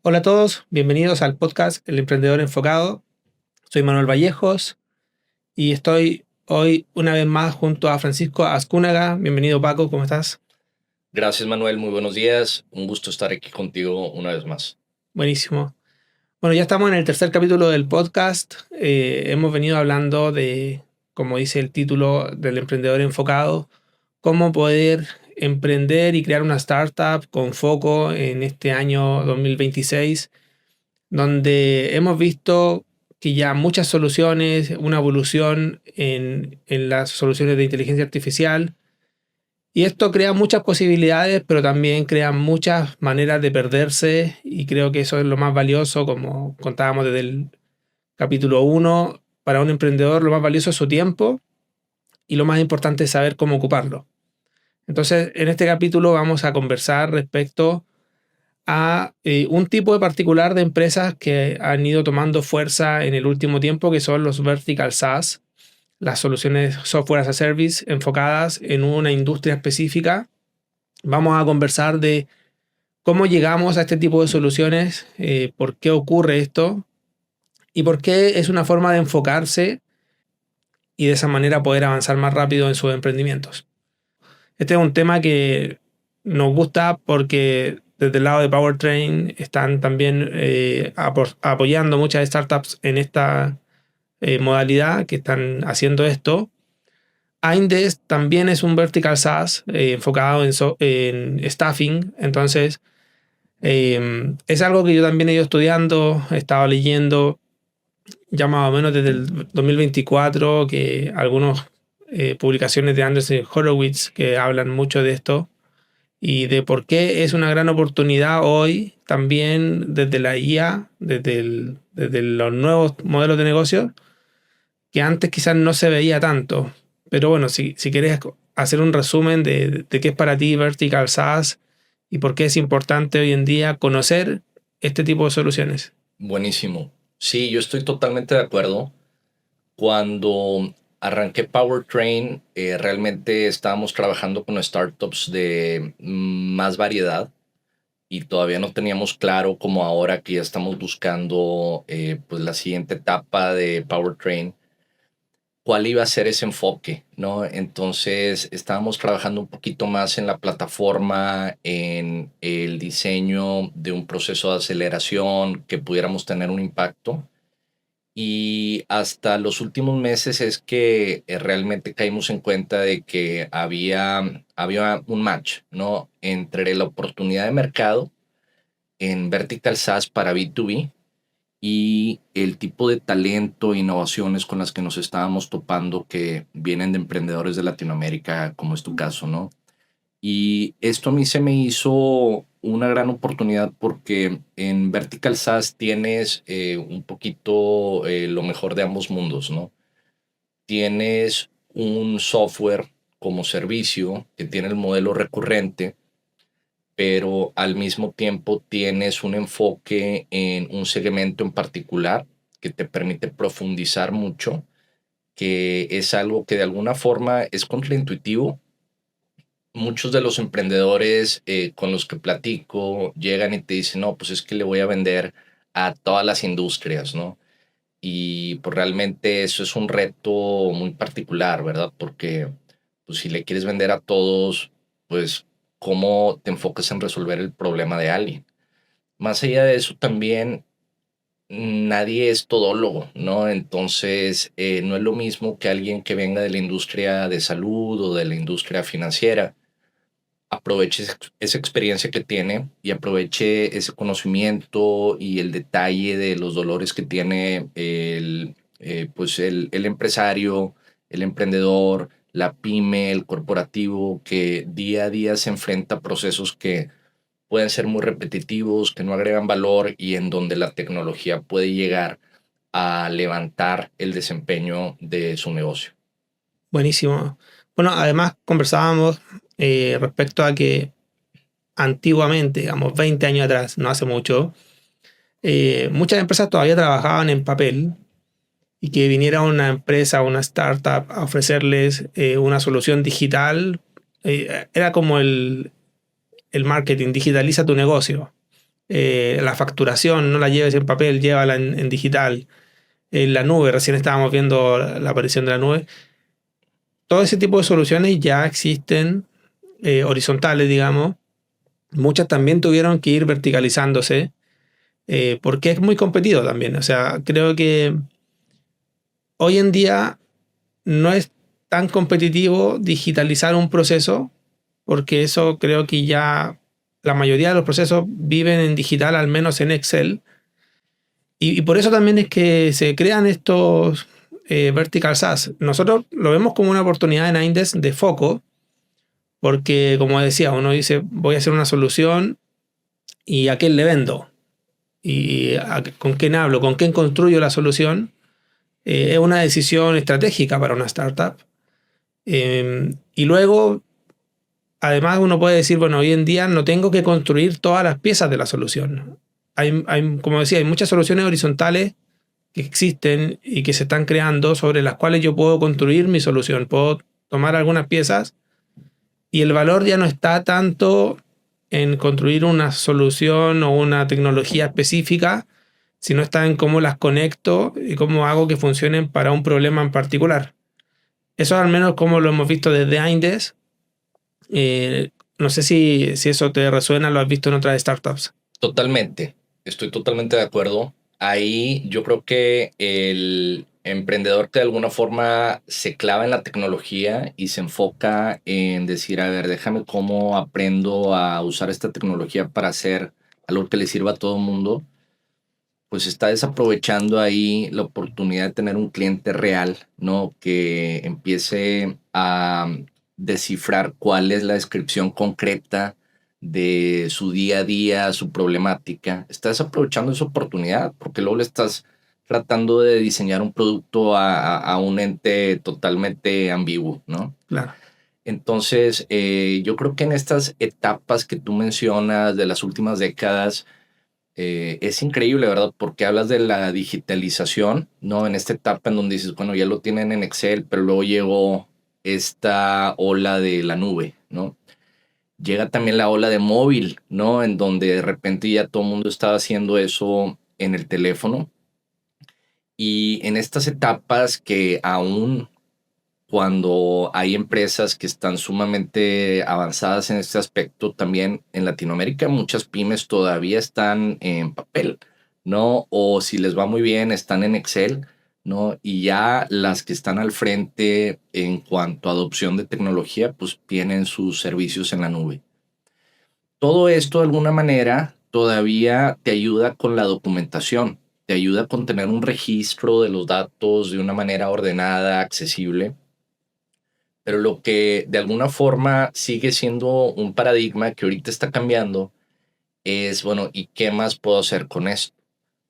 Hola a todos, bienvenidos al podcast El Emprendedor Enfocado. Soy Manuel Vallejos y estoy hoy una vez más junto a Francisco Azcúnaga. Bienvenido, Paco, ¿cómo estás? Gracias, Manuel. Muy buenos días. Un gusto estar aquí contigo una vez más. Buenísimo. Bueno, ya estamos en el tercer capítulo del podcast. Hemos venido hablando de, como dice el título del Emprendedor Enfocado, cómo poder emprender y crear una startup con foco en este año 2026, donde hemos visto que ya muchas soluciones, una evolución en las soluciones de inteligencia artificial, y esto crea muchas posibilidades, pero también crea muchas maneras de perderse, y creo que eso es lo más valioso, como contábamos desde el capítulo uno. Para un emprendedor lo más valioso es su tiempo y lo más importante es saber cómo ocuparlo. Entonces, en este capítulo vamos a conversar respecto a un tipo de particular de empresas que han ido tomando fuerza en el último tiempo, que son los vertical SaaS, las soluciones software as a service enfocadas en una industria específica. Vamos a conversar de cómo llegamos a este tipo de soluciones, por qué ocurre esto y por qué es una forma de enfocarse y de esa manera poder avanzar más rápido en sus emprendimientos. Este es un tema que nos gusta porque desde el lado de Powertrain están también apoyando muchas startups en esta modalidad que están haciendo esto. Aindes también es un vertical SaaS enfocado en staffing. Entonces, es algo que yo también he ido estudiando, he estado leyendo ya más o menos desde el 2024, que algunas publicaciones de Anderson Horowitz que hablan mucho de esto y de por qué es una gran oportunidad hoy también desde la IA, desde los nuevos modelos de negocio, que antes quizás no se veía tanto. Pero bueno, si quieres hacer un resumen de qué es para ti Vertical SaaS y por qué es importante hoy en día conocer este tipo de soluciones. Buenísimo. Sí, yo estoy totalmente de acuerdo. Cuando arranqué Powertrain, realmente estábamos trabajando con startups de más variedad y todavía no teníamos claro, como ahora que ya estamos buscando pues la siguiente etapa de Powertrain, cuál iba a ser ese enfoque, ¿no? Entonces estábamos trabajando un poquito más en la plataforma, en el diseño de un proceso de aceleración que pudiéramos tener un impacto. Y hasta los últimos meses es que realmente caímos en cuenta de que había un match, ¿no? Entre la oportunidad de mercado en Vertical SaaS para B2B y el tipo de talento e innovaciones con las que nos estábamos topando que vienen de emprendedores de Latinoamérica, como es tu caso, ¿no? Y esto a mí se me hizo una gran oportunidad porque en Vertical SaaS tienes un poquito lo mejor de ambos mundos, ¿no? Tienes un software como servicio que tiene el modelo recurrente, pero al mismo tiempo tienes un enfoque en un segmento en particular que te permite profundizar mucho, que es algo que de alguna forma es contraintuitivo. Muchos de los emprendedores con los que platico llegan y te dicen, no, pues es que le voy a vender a todas las industrias, ¿no? Y pues realmente eso es un reto muy particular, ¿verdad? Porque pues si le quieres vender a todos, pues cómo te enfocas en resolver el problema de alguien. Más allá de eso también nadie es todólogo, ¿no? Entonces no es lo mismo que alguien que venga de la industria de salud o de la industria financiera aproveche esa experiencia que tiene y aproveche ese conocimiento y el detalle de los dolores que tiene pues el empresario, el emprendedor, la pyme, el corporativo, que día a día se enfrenta a procesos que pueden ser muy repetitivos, que no agregan valor y en donde la tecnología puede llegar a levantar el desempeño de su negocio. Buenísimo. Bueno, además conversábamos respecto a que antiguamente, digamos 20 años atrás, no hace mucho, muchas empresas todavía trabajaban en papel, y que viniera una empresa, una startup a ofrecerles una solución digital, era como el marketing, digitaliza tu negocio. la facturación, no la lleves en papel, llévala en digital. En la nube, recién estábamos viendo la aparición de la nube. Todo ese tipo de soluciones ya existen, horizontales, digamos. Muchas también tuvieron que ir verticalizándose, porque es muy competido también. O sea, creo que hoy en día no es tan competitivo digitalizar un proceso, porque eso creo que ya la mayoría de los procesos viven en digital, al menos en Excel. Y por eso también es que se crean estos vertical SaaS. Nosotros lo vemos como una oportunidad en Aindes de foco, porque como decía, uno dice, voy a hacer una solución y a quién le vendo, y con quién hablo, con quién construyo la solución. Es una decisión estratégica para una startup. Y luego, además, uno puede decir, bueno, hoy en día no tengo que construir todas las piezas de la solución. Como decía, hay muchas soluciones horizontales que existen y que se están creando sobre las cuales yo puedo construir mi solución. Puedo tomar algunas piezas y el valor ya no está tanto en construir una solución o una tecnología específica, sino está en cómo las conecto y cómo hago que funcionen para un problema en particular. Eso al menos como lo hemos visto desde Aindes. No sé si eso te resuena, lo has visto en otras startups. Totalmente, estoy totalmente de acuerdo. Ahí yo creo que el emprendedor que de alguna forma se clava en la tecnología y se enfoca en decir, a ver, déjame cómo aprendo a usar esta tecnología para hacer algo que le sirva a todo el mundo, pues está desaprovechando ahí la oportunidad de tener un cliente real, ¿no? Que empiece a descifrar cuál es la descripción concreta de su día a día, su problemática. Estás aprovechando esa oportunidad porque luego le estás tratando de diseñar un producto a un ente totalmente ambiguo, ¿no? Claro. Entonces, yo creo que en estas etapas que tú mencionas de las últimas décadas, es increíble, ¿verdad? Porque hablas de la digitalización, ¿no? En esta etapa en donde dices, bueno, ya lo tienen en Excel, pero luego llegó esta ola de la nube, ¿no? Llega también la ola de móvil, ¿no? En donde de repente ya todo el mundo estaba haciendo eso en el teléfono. Y en estas etapas que aún cuando hay empresas que están sumamente avanzadas en este aspecto, también en Latinoamérica muchas pymes todavía están en papel, ¿no? O si les va muy bien, están en Excel, ¿no? Y ya las que están al frente en cuanto a adopción de tecnología, pues tienen sus servicios en la nube. Todo esto de alguna manera todavía te ayuda con la documentación, te ayuda con tener un registro de los datos de una manera ordenada, accesible, pero lo que de alguna forma sigue siendo un paradigma que ahorita está cambiando es, bueno, ¿y qué más puedo hacer con esto?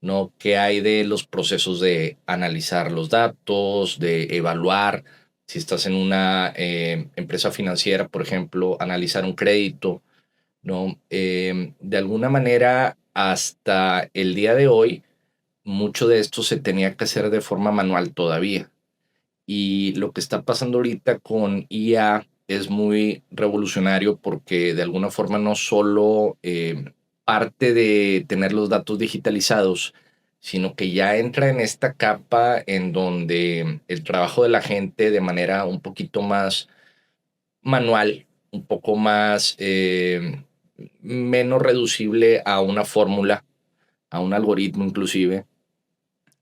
¿No? ¿Qué hay de los procesos de analizar los datos, de evaluar? Si estás en una empresa financiera, por ejemplo, analizar un crédito, ¿no? De alguna manera, hasta el día de hoy, mucho de esto se tenía que hacer de forma manual todavía. Y lo que está pasando ahorita con IA es muy revolucionario porque de alguna forma no solo parte de tener los datos digitalizados, sino que ya entra en esta capa en donde el trabajo de la gente de manera un poquito más manual, un poco más menos reducible a una fórmula, a un algoritmo inclusive,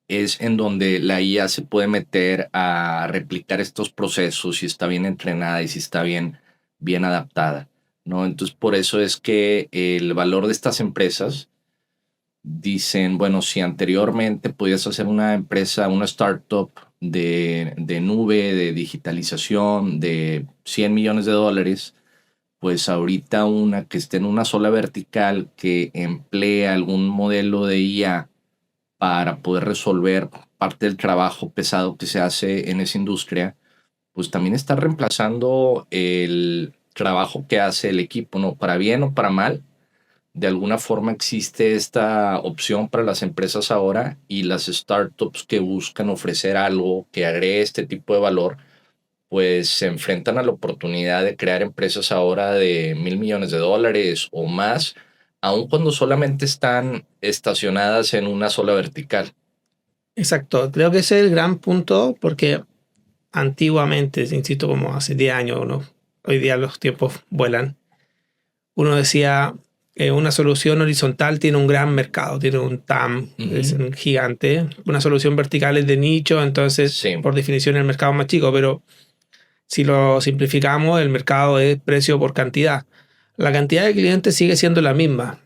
es en donde la IA se puede meter a replicar estos procesos si está bien entrenada y si está bien adaptada, ¿no? Entonces, por eso es que el valor de estas empresas dicen, bueno, si anteriormente podías hacer una empresa, una startup de nube, de digitalización, de $100 millones, pues ahorita una que esté en una sola vertical que emplea algún modelo de IA para poder resolver parte del trabajo pesado que se hace en esa industria, pues también está reemplazando el trabajo que hace el equipo, ¿no? Para bien o para mal, de alguna forma existe esta opción para las empresas ahora y las startups que buscan ofrecer algo que agregue este tipo de valor, pues se enfrentan a la oportunidad de crear empresas ahora de $1,000 millones o más aun cuando solamente están estacionadas en una sola vertical. Exacto, creo que ese es el gran punto porque antiguamente, insisto, como hace 10 años, ¿no? Hoy día los tiempos vuelan. Uno decía, una solución horizontal tiene un gran mercado, tiene un TAM, es Ujú. un gigante. Una solución vertical es de nicho, entonces, Sí, por definición, el mercado es más chico, pero si lo simplificamos, el mercado es precio por cantidad. La cantidad de clientes sigue siendo la misma.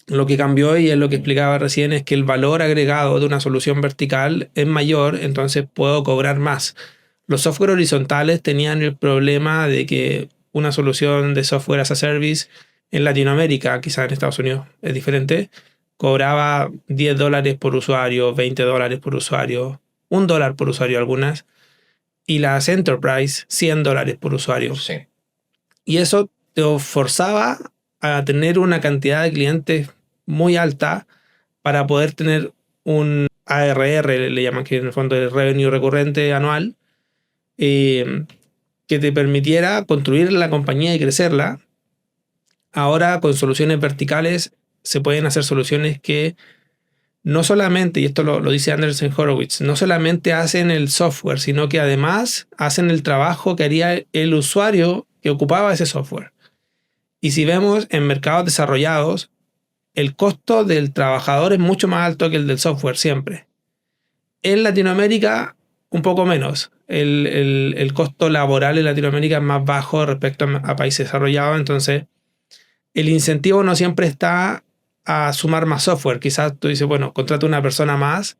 Lo que cambió, y es lo que explicaba recién, es que el valor agregado de una solución vertical es mayor, entonces puedo cobrar más. Los software horizontales tenían el problema de que una solución de software as a service en Latinoamérica, quizás en Estados Unidos es diferente, cobraba $10 por usuario, $20 por usuario, $1 por usuario algunas, y las Enterprise $100 por usuario. sí, Y eso te forzaba a tener una cantidad de clientes muy alta para poder tener un ARR, le llaman, que en el fondo es revenue recurrente anual, que te permitiera construir la compañía y crecerla. Ahora con soluciones verticales se pueden hacer soluciones que no solamente, y esto lo dice Andreessen Horowitz, no solamente hacen el software, sino que además hacen el trabajo que haría el usuario que ocupaba ese software. Y si vemos en mercados desarrollados, el costo del trabajador es mucho más alto que el del software siempre. En Latinoamérica, un poco menos. El costo laboral en Latinoamérica es más bajo respecto a países desarrollados, entonces el incentivo no siempre está a sumar más software. Quizás tú dices, bueno, contrata una persona más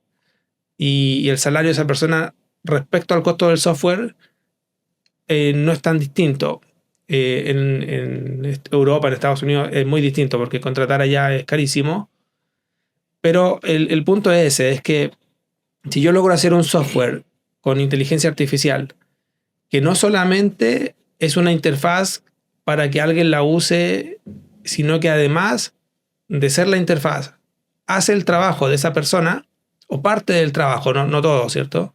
y el salario de esa persona respecto al costo del software no es tan distinto. En Europa, en Estados Unidos, es muy distinto porque contratar allá es carísimo. Pero el punto es ese, es que si yo logro hacer un software con inteligencia artificial, que no solamente es una interfaz para que alguien la use, sino que además de ser la interfaz, hace el trabajo de esa persona, o parte del trabajo, no todo, ¿cierto?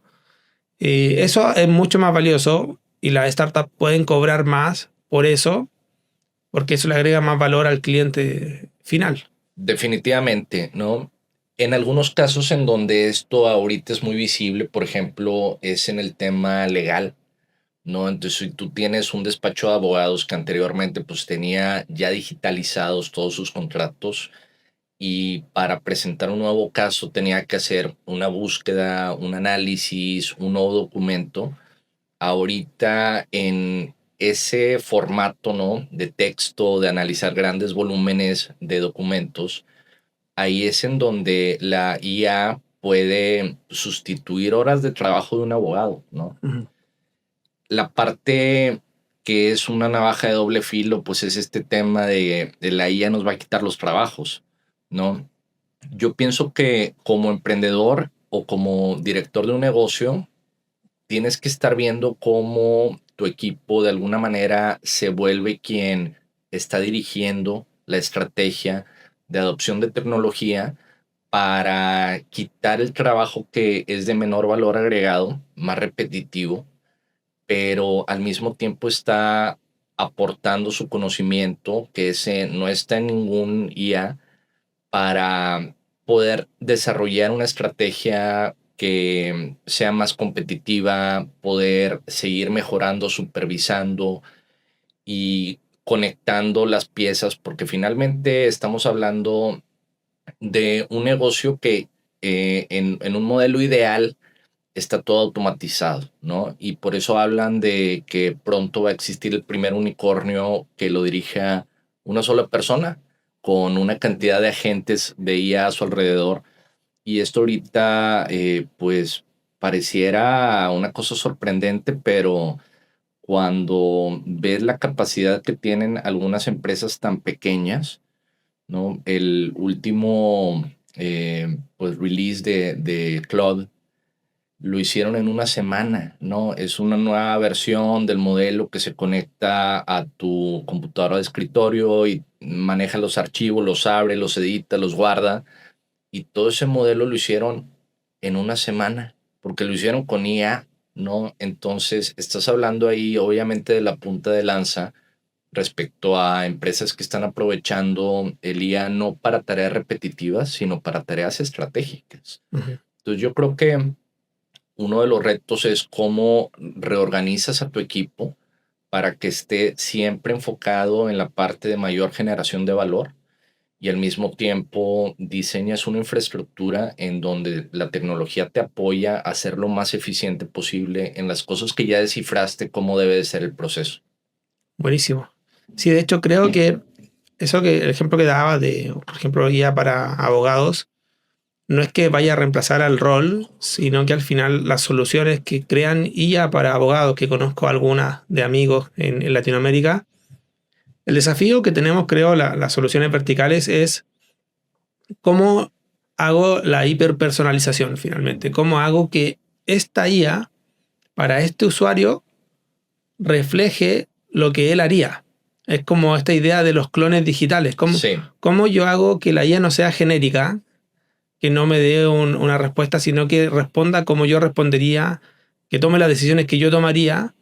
Eso es mucho más valioso y las startups pueden cobrar más por eso, porque eso le agrega más valor al cliente final. definitivamente, ¿no? En algunos casos en donde esto ahorita es muy visible, por ejemplo, es en el tema legal, ¿no? Entonces, si tú tienes un despacho de abogados que anteriormente pues tenía ya digitalizados todos sus contratos y para presentar un nuevo caso tenía que hacer una búsqueda, un análisis, un nuevo documento, ahorita en ese formato, ¿no? De texto, de analizar grandes volúmenes de documentos, ahí es en donde la IA puede sustituir horas de trabajo de un abogado, ¿no? Ujú. La parte que es una navaja de doble filo, pues es este tema de la IA nos va a quitar los trabajos, ¿no? Yo pienso que como emprendedor o como director de un negocio, tienes que estar viendo cómo tu equipo de alguna manera se vuelve quien está dirigiendo la estrategia de adopción de tecnología para quitar el trabajo que es de menor valor agregado, más repetitivo, pero al mismo tiempo está aportando su conocimiento, que ese no está en ningún IA, para poder desarrollar una estrategia que sea más competitiva, poder seguir mejorando, supervisando y conectando las piezas, porque finalmente estamos hablando de un negocio que en un modelo ideal está todo automatizado, ¿no? Y por eso hablan de que pronto va a existir el primer unicornio que lo dirija una sola persona con una cantidad de agentes de IA a su alrededor. Y esto ahorita, pues, pareciera una cosa sorprendente, pero cuando ves la capacidad que tienen algunas empresas tan pequeñas, ¿no? El último, pues, release de Claude lo hicieron en una semana, ¿no? Es una nueva versión del modelo que se conecta a tu computadora de escritorio y maneja los archivos, los abre, los edita, los guarda. Y todo ese modelo lo hicieron en una semana, porque lo hicieron con IA, ¿no? Entonces, estás hablando ahí, obviamente, de la punta de lanza, respecto a empresas que están aprovechando el IA no para tareas repetitivas, sino para tareas estratégicas. Ujú. Entonces yo creo que uno de los retos es cómo reorganizas a tu equipo para que esté siempre enfocado en la parte de mayor generación de valor y al mismo tiempo diseñas una infraestructura en donde la tecnología te apoya a ser lo más eficiente posible en las cosas que ya descifraste cómo debe de ser el proceso. Buenísimo. Sí, de hecho creo que el ejemplo que daba de, por ejemplo, guía para abogados, no es que vaya a reemplazar al rol, sino que al final las soluciones que crean IA para abogados, que conozco algunas de amigos en Latinoamérica, el desafío que tenemos, creo, las soluciones verticales es cómo hago la hiperpersonalización finalmente, cómo hago que esta IA para este usuario refleje lo que él haría. Es como esta idea de los clones digitales. Sí, ¿Cómo yo hago que la IA no sea genérica, que no me dé una respuesta, sino que responda como yo respondería, que tome las decisiones que yo tomaría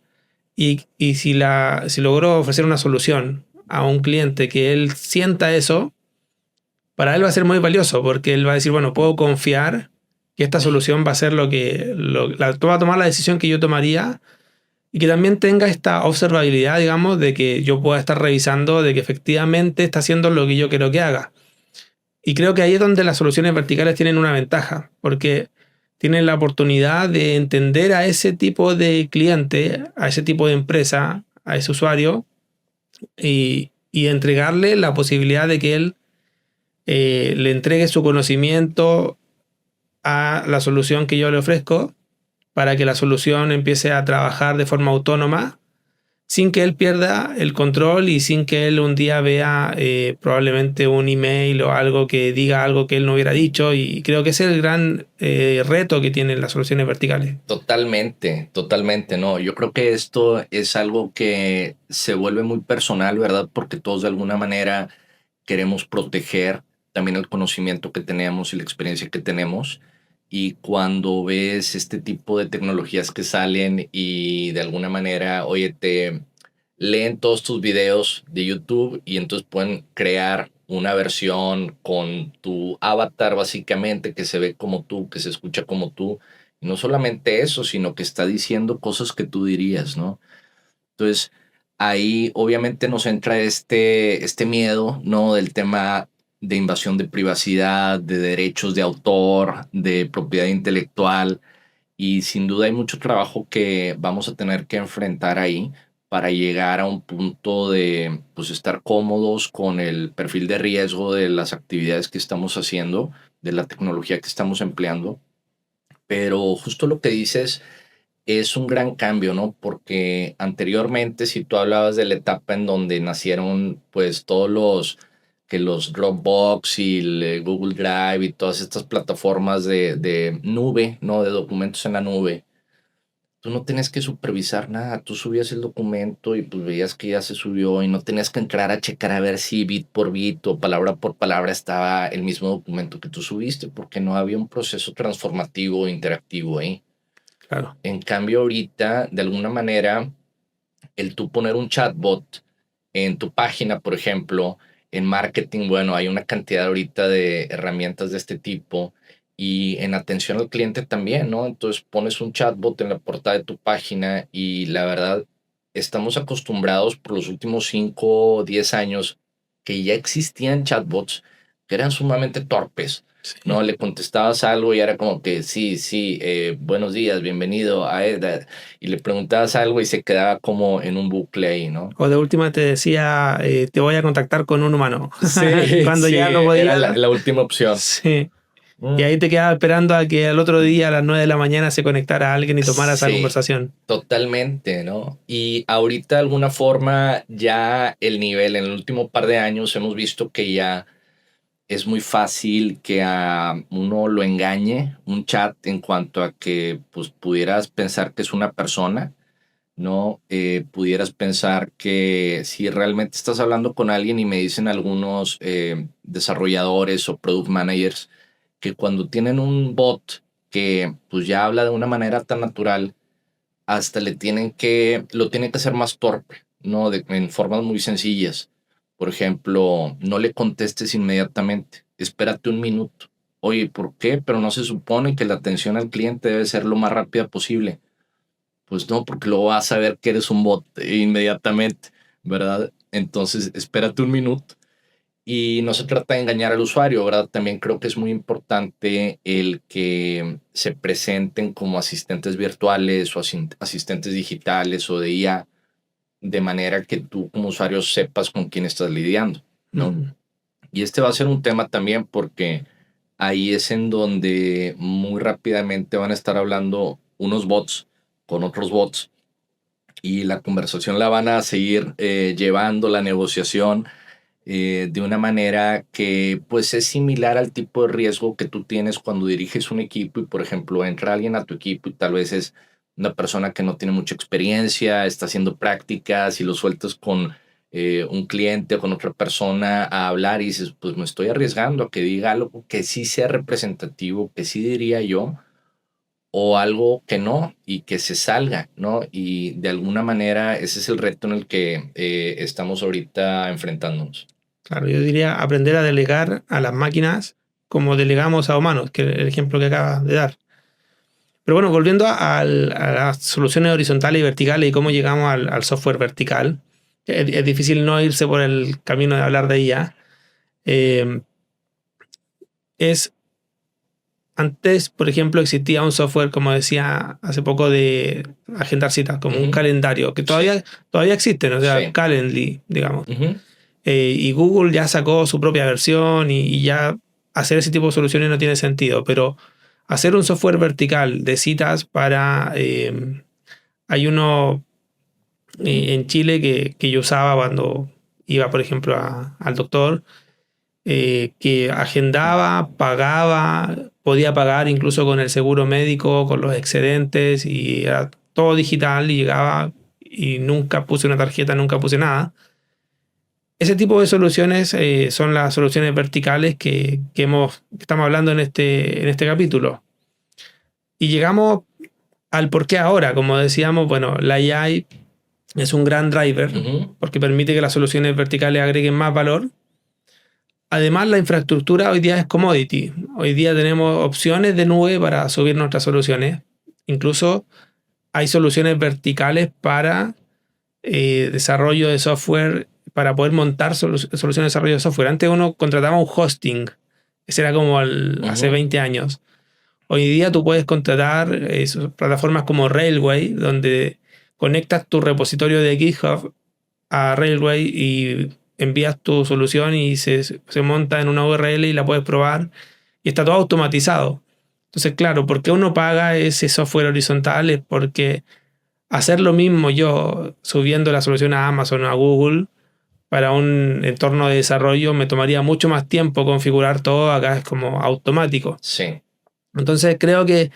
y si logro ofrecer una solución a un cliente que él sienta eso, para él va a ser muy valioso porque él va a decir, bueno, puedo confiar que esta solución va a ser va a tomar la decisión que yo tomaría y que también tenga esta observabilidad, digamos, de que yo pueda estar revisando de que efectivamente está haciendo lo que yo quiero que haga. Y creo que ahí es donde las soluciones verticales tienen una ventaja, porque tienen la oportunidad de entender a ese tipo de cliente, a ese tipo de empresa, a ese usuario, y entregarle la posibilidad de que él le entregue su conocimiento a la solución que yo le ofrezco para que la solución empiece a trabajar de forma autónoma sin que él pierda el control y sin que él un día vea probablemente un email o algo que diga algo que él no hubiera dicho. Y creo que ese es el gran reto que tienen las soluciones verticales. totalmente, totalmente, no. Yo creo que esto es algo que se vuelve muy personal, ¿verdad? Porque todos de alguna manera queremos proteger también el conocimiento que tenemos y la experiencia que tenemos. Y cuando ves este tipo de tecnologías que salen y de alguna manera, oye, te leen todos tus videos de YouTube y entonces pueden crear una versión con tu avatar básicamente que se ve como tú, que se escucha como tú. Y no solamente eso, sino que está diciendo cosas que tú dirías, ¿no? Entonces, ahí obviamente nos entra este miedo, ¿no? Del tema de invasión de privacidad, de derechos de autor, de propiedad intelectual. Y sin duda hay mucho trabajo que vamos a tener que enfrentar ahí para llegar a un punto de pues, estar cómodos con el perfil de riesgo de las actividades que estamos haciendo, de la tecnología que estamos empleando. Pero justo lo que dices es un gran cambio, ¿no? Porque anteriormente, si tú hablabas de la etapa en donde nacieron, pues todos los Dropbox y el Google Drive y todas estas plataformas de nube, ¿no? De documentos en la nube, tú no tenías que supervisar nada, tú subías el documento y pues veías que ya se subió y no tenías que entrar a checar a ver si bit por bit o palabra por palabra estaba el mismo documento que tú subiste, porque no había un proceso transformativo e interactivo ahí. Claro. En cambio, ahorita, de alguna manera, el tú poner un chatbot en tu página, por ejemplo, en marketing, bueno, hay una cantidad ahorita de herramientas de este tipo y en atención al cliente también, ¿no? Entonces pones un chatbot en la portada de tu página y la verdad, estamos acostumbrados por los últimos 5 o 10 años que ya existían chatbots que eran sumamente torpes. Sí. No, le contestabas algo y era como que sí, sí, buenos días, bienvenido a y le preguntabas algo y se quedaba como en un bucle ahí, ¿no? O de última te decía, te voy a contactar con un humano. Sí, Cuando sí, ya no era la, podía. la última opción. Sí. Y Mm, ahí te quedaba esperando a que al otro día, a las 9 de la mañana, se conectara alguien y tomara esa sí, conversación. totalmente, ¿no? Y ahorita de alguna forma ya el nivel, en el último par de años hemos visto que ya es muy fácil que a uno lo engañe un chat en cuanto a que pues pudieras pensar que es una persona, ¿no? Pudieras pensar que si realmente estás hablando con alguien y me dicen algunos desarrolladores o product managers que cuando tienen un bot que pues ya habla de una manera tan natural, hasta lo tienen que hacer más torpe, ¿no? En formas muy sencillas. Por ejemplo, no le contestes inmediatamente, espérate un minuto. Oye, ¿por qué? Pero no se supone que la atención al cliente debe ser lo más rápida posible. Pues no, porque luego vas a ver que eres un bot inmediatamente, ¿verdad? Entonces, espérate un minuto. Y no se trata de engañar al usuario, ¿verdad? También creo que es muy importante el que se presenten como asistentes virtuales o asistentes digitales o de IA, de manera que tú como usuario sepas con quién estás lidiando, ¿no? Mm. Y este va a ser un tema también porque ahí es en donde muy rápidamente van a estar hablando unos bots con otros bots y la conversación la van a seguir llevando, la negociación de una manera que pues es similar al tipo de riesgo que tú tienes cuando diriges un equipo y por ejemplo entra alguien a tu equipo y tal vez es una persona que no tiene mucha experiencia, está haciendo prácticas y lo sueltas con un cliente o con otra persona a hablar y dices pues me estoy arriesgando a que diga algo que sí sea representativo, que sí diría yo o algo que no y que se salga, ¿no? Y de alguna manera ese es el reto en el que estamos ahorita enfrentándonos. Claro, yo diría aprender a delegar a las máquinas como delegamos a humanos, que es el ejemplo que acabas de dar. Pero bueno, volviendo a las soluciones horizontales y verticales y cómo llegamos al software vertical, es difícil no irse por el camino de hablar de IA. Eh, es Antes, por ejemplo, existía un software, como decía hace poco, de agendar citas, como un calendario, que Sí, todavía existen, o sea, sí. Calendly, digamos. Ujú. Y Google ya sacó su propia versión y ya hacer ese tipo de soluciones no tiene sentido, pero hacer un software vertical de citas para... hay uno en Chile que yo usaba cuando iba, por ejemplo, al doctor, que agendaba, pagaba, podía pagar incluso con el seguro médico, con los excedentes y era todo digital y llegaba y nunca puse una tarjeta, nunca puse nada. Ese tipo de soluciones son las soluciones verticales que estamos hablando en este capítulo. Y llegamos al por qué ahora. Como decíamos, bueno, la AI es un gran driver Ujú. porque permite que las soluciones verticales agreguen más valor. Además, la infraestructura hoy día es commodity. Hoy día tenemos opciones de nube para subir nuestras soluciones. Incluso hay soluciones verticales para desarrollo de software, para poder montar soluciones de desarrollo de software. Antes uno contrataba un hosting. Ese era como hace Ujú. 20 años. Hoy día tú puedes contratar plataformas como Railway, donde conectas tu repositorio de GitHub a Railway y envías tu solución y se monta en una URL y la puedes probar y está todo automatizado. Entonces, claro, ¿por qué uno paga ese software horizontal? Es porque hacer lo mismo yo subiendo la solución a Amazon o a Google para un entorno de desarrollo me tomaría mucho más tiempo configurar todo, acá es como automático. Sí, Entonces creo que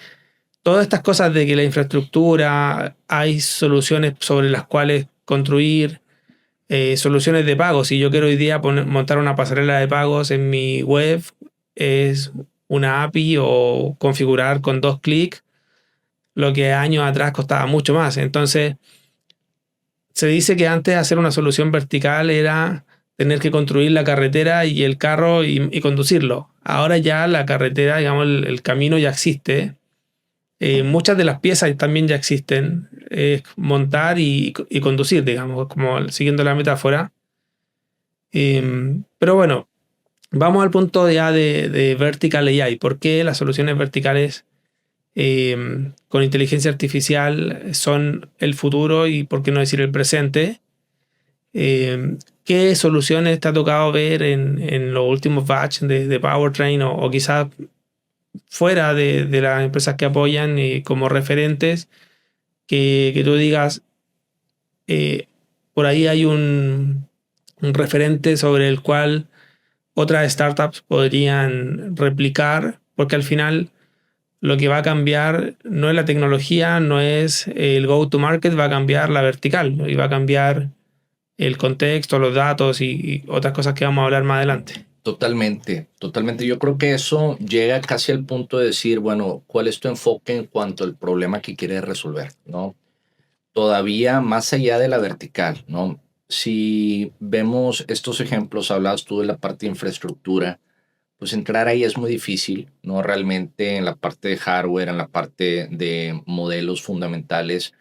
todas estas cosas de que la infraestructura, hay soluciones sobre las cuales construir, soluciones de pagos. Si yo quiero hoy día montar una pasarela de pagos en mi web, es una API o configurar con 2 clics lo que años atrás costaba mucho más. Entonces, se dice que antes hacer una solución vertical era tener que construir la carretera y el carro y conducirlo. Ahora ya la carretera, digamos, el camino ya existe. Muchas de las piezas también ya existen. Es montar y conducir, digamos, como siguiendo la metáfora. Pero bueno, vamos al punto ya de Vertical AI. ¿Por qué las soluciones verticales con inteligencia artificial son el futuro y por qué no decir el presente? ¿Qué soluciones te ha tocado ver en los últimos batch de Powertrain o quizás fuera de las empresas que apoyan como referentes que tú digas, eh, por ahí hay un referente sobre el cual otras startups podrían replicar, porque al final lo que va a cambiar no es la tecnología, no es el go-to-market, va a cambiar la vertical, ¿no? Y va a cambiar el contexto, los datos y otras cosas que vamos a hablar más adelante. totalmente, totalmente. Yo creo que eso llega casi al punto de decir, bueno, ¿cuál es tu enfoque en cuanto al problema que quieres resolver, ¿no? todavía más allá de la vertical, ¿no? Si vemos estos ejemplos, hablabas tú de la parte de infraestructura, pues entrar ahí es muy difícil, ¿no? Realmente en la parte de hardware, en la parte de modelos fundamentales,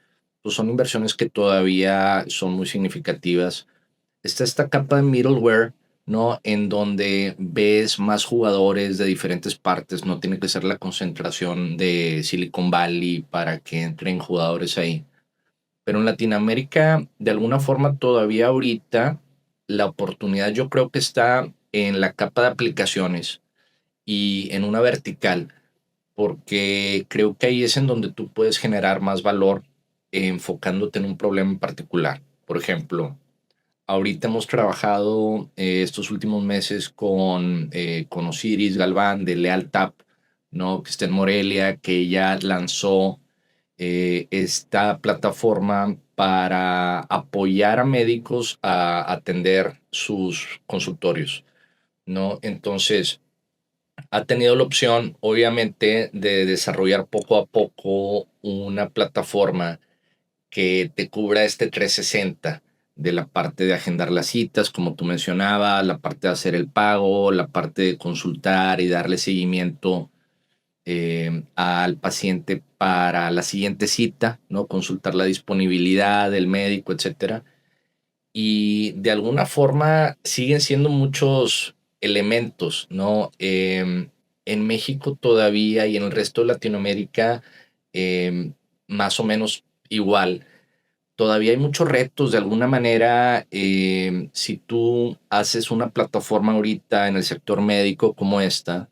pues son inversiones que todavía son muy significativas. Está esta capa de middleware, ¿no? En donde ves más jugadores de diferentes partes, no tiene que ser la concentración de Silicon Valley para que entren jugadores ahí. Pero en Latinoamérica, de alguna forma, todavía ahorita la oportunidad yo creo que está en la capa de aplicaciones y en una vertical, porque creo que ahí es en donde tú puedes generar más valor enfocándote en un problema en particular. Por ejemplo, ahorita hemos trabajado estos últimos meses con Osiris Galván de Lealtap, ¿no? Que está en Morelia, que ya lanzó esta plataforma para apoyar a médicos a atender sus consultorios, ¿no? Entonces, ha tenido la opción, obviamente, de desarrollar poco a poco una plataforma que te cubra este 360 de la parte de agendar las citas, como tú mencionabas, la parte de hacer el pago, la parte de consultar y darle seguimiento al paciente para la siguiente cita, ¿no? Consultar la disponibilidad del médico, etcétera. Y de alguna forma siguen siendo muchos elementos, ¿no? En México todavía y en el resto de Latinoamérica, más o menos igual. Todavía hay muchos retos, de alguna manera, si tú haces una plataforma ahorita en el sector médico como esta,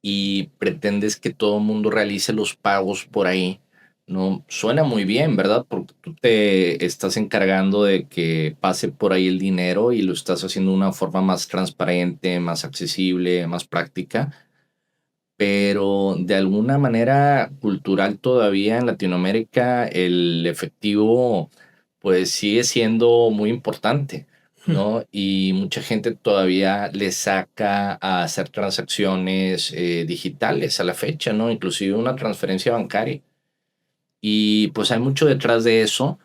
y pretendes que todo el mundo realice los pagos por ahí, no suena muy bien, ¿verdad? Porque tú te estás encargando de que pase por ahí el dinero y lo estás haciendo de una forma más transparente, más accesible, más práctica, pero de alguna manera cultural todavía en Latinoamérica el efectivo pues sigue siendo muy importante, ¿no? Y mucha gente todavía le saca a hacer transacciones digitales a la fecha, ¿no? Inclusive una transferencia bancaria. Y pues hay mucho detrás de eso,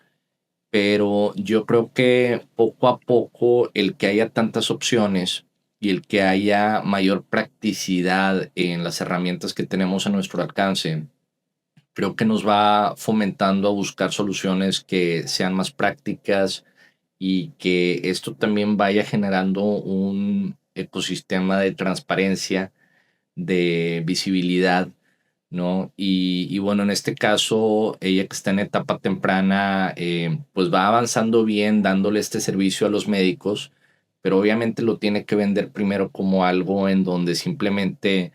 pero yo creo que poco a poco el que haya tantas opciones y el que haya mayor practicidad en las herramientas que tenemos a nuestro alcance, creo que nos va fomentando a buscar soluciones que sean más prácticas y que esto también vaya generando un ecosistema de transparencia, de visibilidad, ¿no? Y bueno, en este caso, ella que está en etapa temprana, pues va avanzando bien dándole este servicio a los médicos, pero obviamente lo tiene que vender primero como algo en donde simplemente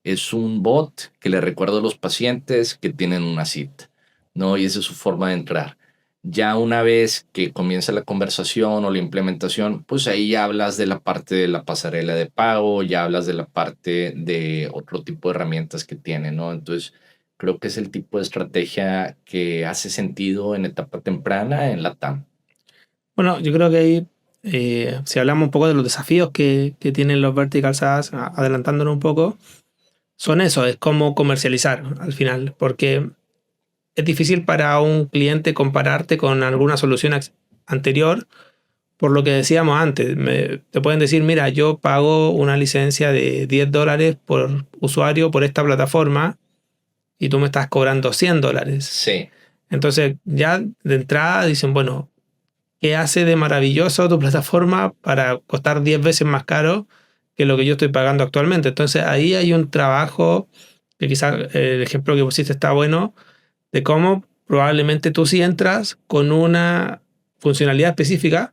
es un bot que le recuerda a los pacientes que tienen una cita, ¿no? Y esa es su forma de entrar. Ya una vez que comienza la conversación o la implementación, pues ahí ya hablas de la parte de la pasarela de pago, ya hablas de la parte de otro tipo de herramientas que tiene, ¿no? Entonces, creo que es el tipo de estrategia que hace sentido en etapa temprana en la TAM. Bueno, yo creo que ahí, si hablamos un poco de los desafíos que tienen los vertical SaaS, adelantándonos un poco, son eso, es cómo comercializar al final, porque es difícil para un cliente compararte con alguna solución anterior, por lo que decíamos antes. Te pueden decir, mira, yo pago una licencia de $10 por usuario por esta plataforma y tú me estás cobrando $100. Sí, Entonces ya de entrada dicen, bueno, ¿qué hace de maravilloso tu plataforma para costar 10 veces más caro que lo que yo estoy pagando actualmente? Entonces ahí hay un trabajo que quizás el ejemplo que pusiste está bueno, de cómo probablemente tú sí entras con una funcionalidad específica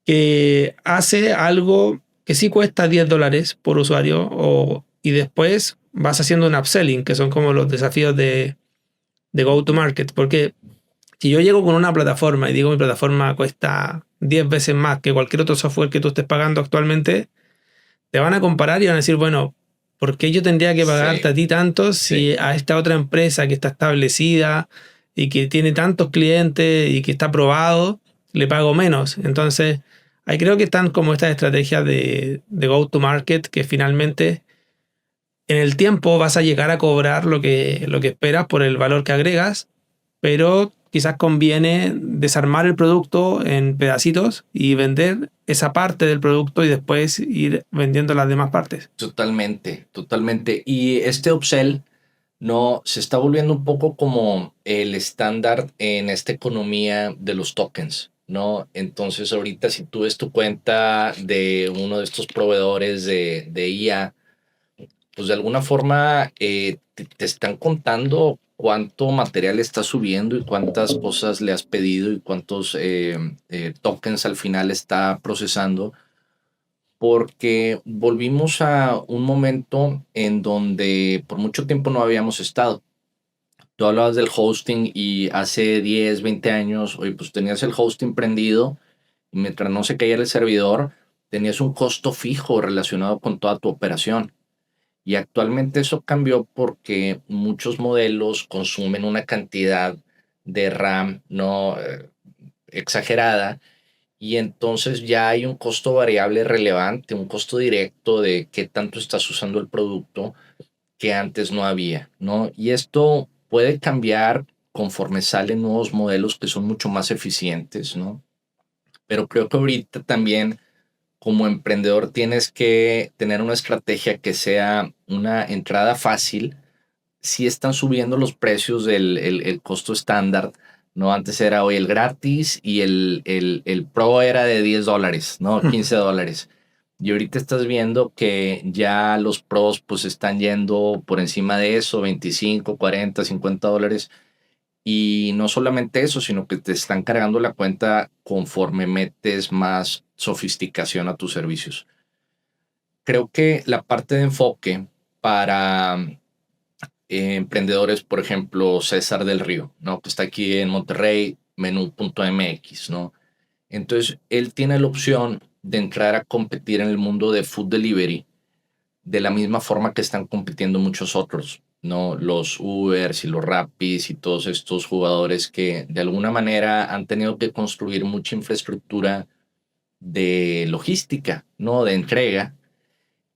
que hace algo que sí cuesta $10 por usuario y después vas haciendo un upselling, que son como los desafíos de go-to-market. Porque si yo llego con una plataforma y digo mi plataforma cuesta 10 veces más que cualquier otro software que tú estés pagando actualmente, te van a comparar y van a decir, bueno, ¿por qué yo tendría que pagarte sí, a ti tanto si sí. a esta otra empresa que está establecida y que tiene tantos clientes y que está aprobado, le pago menos? Entonces, ahí creo que están como estas estrategias de go-to-market que finalmente en el tiempo vas a llegar a cobrar lo que esperas por el valor que agregas, pero quizás conviene desarmar el producto en pedacitos y vender esa parte del producto y después ir vendiendo las demás partes. Totalmente, totalmente. Y este upsell no se está volviendo un poco como el estándar en esta economía de los tokens, ¿no? Entonces, ahorita si tú ves tu cuenta de uno de estos proveedores de IA, pues de alguna forma te están contando cuánto material está subiendo y cuántas cosas le has pedido y cuántos tokens al final está procesando, porque volvimos a un momento en donde por mucho tiempo no habíamos estado. Tú hablabas del hosting y hace 10, 20 años, oye, pues tenías el hosting prendido y mientras no se caía el servidor, tenías un costo fijo relacionado con toda tu operación. Y actualmente eso cambió porque muchos modelos consumen una cantidad de RAM no exagerada, y entonces ya hay un costo variable relevante, un costo directo de qué tanto estás usando el producto que antes no había, ¿no? Y esto puede cambiar conforme salen nuevos modelos que son mucho más eficientes, ¿no? Pero creo que ahorita también como emprendedor tienes que tener una estrategia que sea una entrada fácil. Sí están subiendo los precios del el costo estándar, ¿no? Antes era hoy el gratis y el Pro era de $10, ¿no? $15. Y ahorita estás viendo que ya los Pros pues están yendo por encima de eso, 25, 40, $50. Y no solamente eso, sino que te están cargando la cuenta conforme metes más sofisticación a tus servicios. Creo que la parte de enfoque para emprendedores, por ejemplo, César del Río, ¿no? Que está aquí en Monterrey, menú.mx, ¿no? Entonces, él tiene la opción de entrar a competir en el mundo de food delivery de la misma forma que están compitiendo muchos otros, ¿no? Los Ubers y los Rappis y todos estos jugadores que de alguna manera han tenido que construir mucha infraestructura de logística, ¿no? De entrega.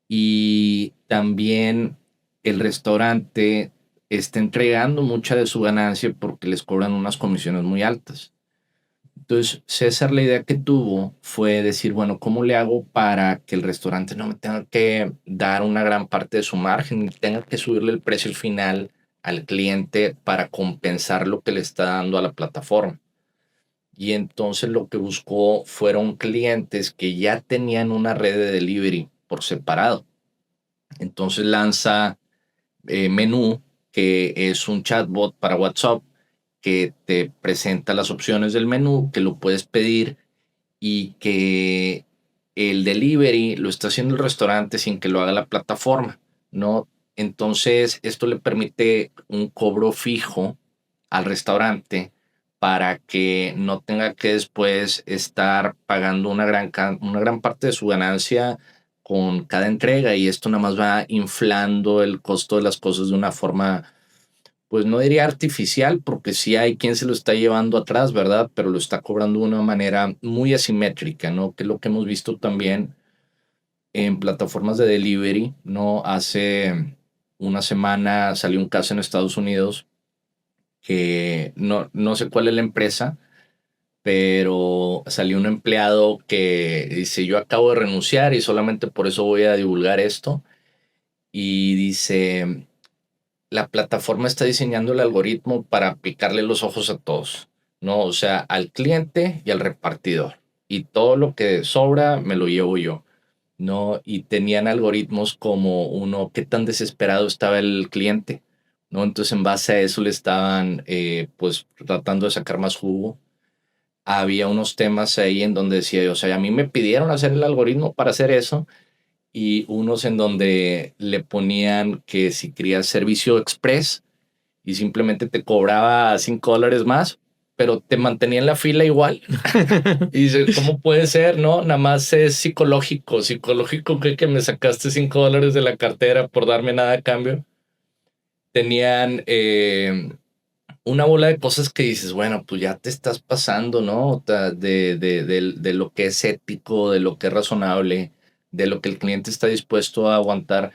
Y también el restaurante está entregando mucha de su ganancia porque les cobran unas comisiones muy altas. Entonces, César, la idea que tuvo fue decir, bueno, ¿cómo le hago para que el restaurante no me tenga que dar una gran parte de su margen y tenga que subirle el precio al final al cliente para compensar lo que le está dando a la plataforma? Y entonces lo que buscó fueron clientes que ya tenían una red de delivery por separado. Entonces lanza Menú, que es un chatbot para WhatsApp que te presenta las opciones del menú, que lo puedes pedir y que el delivery lo está haciendo el restaurante sin que lo haga la plataforma, ¿no? Entonces, esto le permite un cobro fijo al restaurante para que no tenga que después estar pagando una gran parte de su ganancia con cada entrega, y esto nada más va inflando el costo de las cosas de una forma, pues no diría artificial, porque sí hay quien se lo está llevando atrás, ¿verdad? Pero lo está cobrando de una manera muy asimétrica, ¿no? Que es lo que hemos visto también en plataformas de delivery, ¿no? Hace una semana salió un caso en Estados Unidos que no sé cuál es la empresa, pero salió un empleado que dice, yo acabo de renunciar y solamente por eso voy a divulgar esto. Y dice, la plataforma está diseñando el algoritmo para picarle los ojos a todos, ¿no? O sea, al cliente y al repartidor. Y todo lo que sobra me lo llevo yo, ¿no? Y tenían algoritmos como uno, qué tan desesperado estaba el cliente, ¿no? Entonces, en base a eso le estaban, pues, tratando de sacar más jugo. Había unos temas ahí en donde decía, o sea, a mí me pidieron hacer el algoritmo para hacer eso, y unos en donde le ponían que si querías servicio express y simplemente te cobraba $5 más, pero te mantenía en la fila igual. Y dice, ¿cómo puede ser? No, nada más es psicológico. Psicológico que me sacaste $5 de la cartera por darme nada a cambio. Tenían una bola de cosas que dices, bueno, pues ya te estás pasando, ¿no? De lo que es ético, de lo que es razonable, de lo que el cliente está dispuesto a aguantar.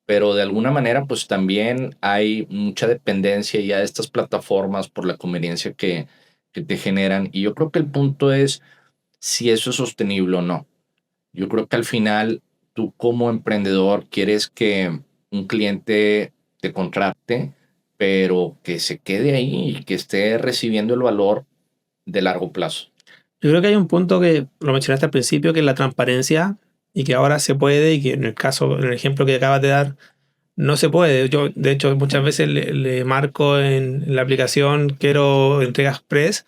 pero de alguna manera pues también hay mucha dependencia ya de estas plataformas por la conveniencia que te generan. Y yo creo que el punto es si eso es sostenible o no. Yo creo que al final tú como emprendedor quieres que un cliente te contrate, pero que se quede ahí y que esté recibiendo el valor de largo plazo. Yo creo que hay un punto que lo mencionaste al principio, que es la transparencia y que ahora se puede y que en el caso, en el ejemplo que acabas de dar, no se puede. Yo, de hecho, muchas veces le marco en la aplicación, quiero entrega express,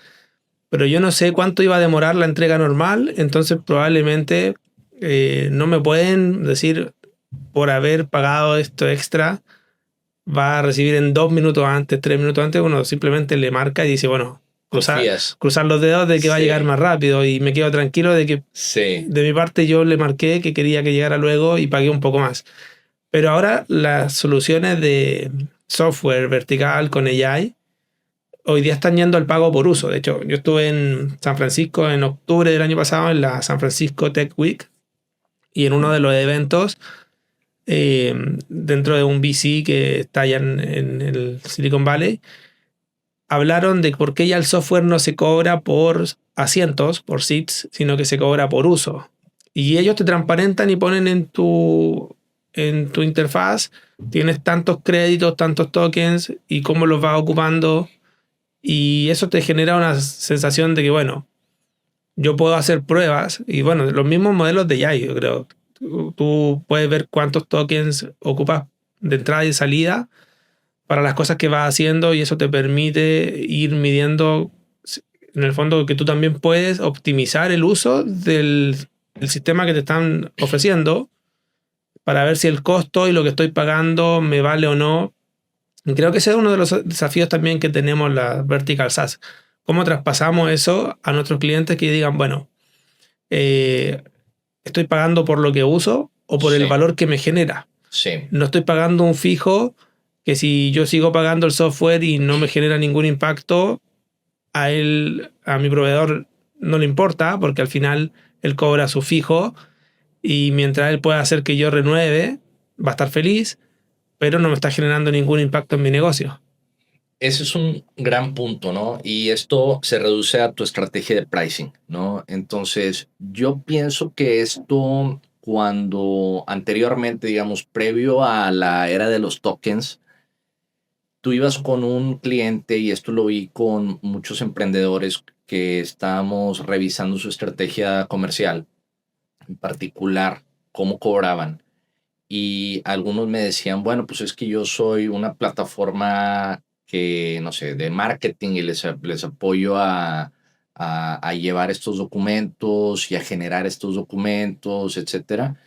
pero yo no sé cuánto iba a demorar la entrega normal, entonces probablemente no me pueden decir por haber pagado esto extra, va a recibir en 2 minutos antes, 3 minutos antes, uno simplemente le marca y dice, bueno, ¿Confías? cruzar los dedos de que va a llegar Sí, más rápido y me quedo tranquilo de que sí, de mi parte yo le marqué que quería que llegara luego y pagué un poco más. Pero ahora las soluciones de software vertical con AI hoy día están yendo al pago por uso. De hecho, yo estuve en San Francisco en octubre del año pasado en la San Francisco Tech Week y en uno de los eventos dentro de un VC que está allá en el Silicon Valley, hablaron de por qué ya el software no se cobra por asientos, por seats, sino que se cobra por uso. Y ellos te transparentan y ponen en tu interfaz, tienes tantos créditos, tantos tokens y cómo los vas ocupando. Y eso te genera una sensación de que, bueno, yo puedo hacer pruebas y bueno, los mismos modelos de AI, yo creo. Tú puedes ver cuántos tokens ocupas de entrada y salida para las cosas que vas haciendo y eso te permite ir midiendo, en el fondo, que tú también puedes optimizar el uso del sistema que te están ofreciendo para ver si el costo y lo que estoy pagando me vale o no. Y creo que ese es uno de los desafíos también que tenemos la Vertical SaaS. ¿Cómo traspasamos eso a nuestros clientes que digan, bueno, eh, estoy pagando por lo que uso o por el sí, valor que me genera? sí. No estoy pagando un fijo que si yo sigo pagando el software y no me genera ningún impacto, a él, a mi proveedor no le importa porque al final él cobra su fijo y mientras él pueda hacer que yo renueve, va a estar feliz, pero no me está generando ningún impacto en mi negocio. Ese es un gran punto, ¿no? Y esto se reduce a tu estrategia de pricing, ¿no? Entonces, yo pienso que esto, cuando anteriormente, digamos, previo a la era de los tokens, tú ibas con un cliente y esto lo vi con muchos emprendedores que estábamos revisando su estrategia comercial, en particular cómo cobraban. Y algunos me decían, bueno, pues es que yo soy una plataforma que, no sé, de marketing y les apoyo a llevar estos documentos y a generar estos documentos, etcétera.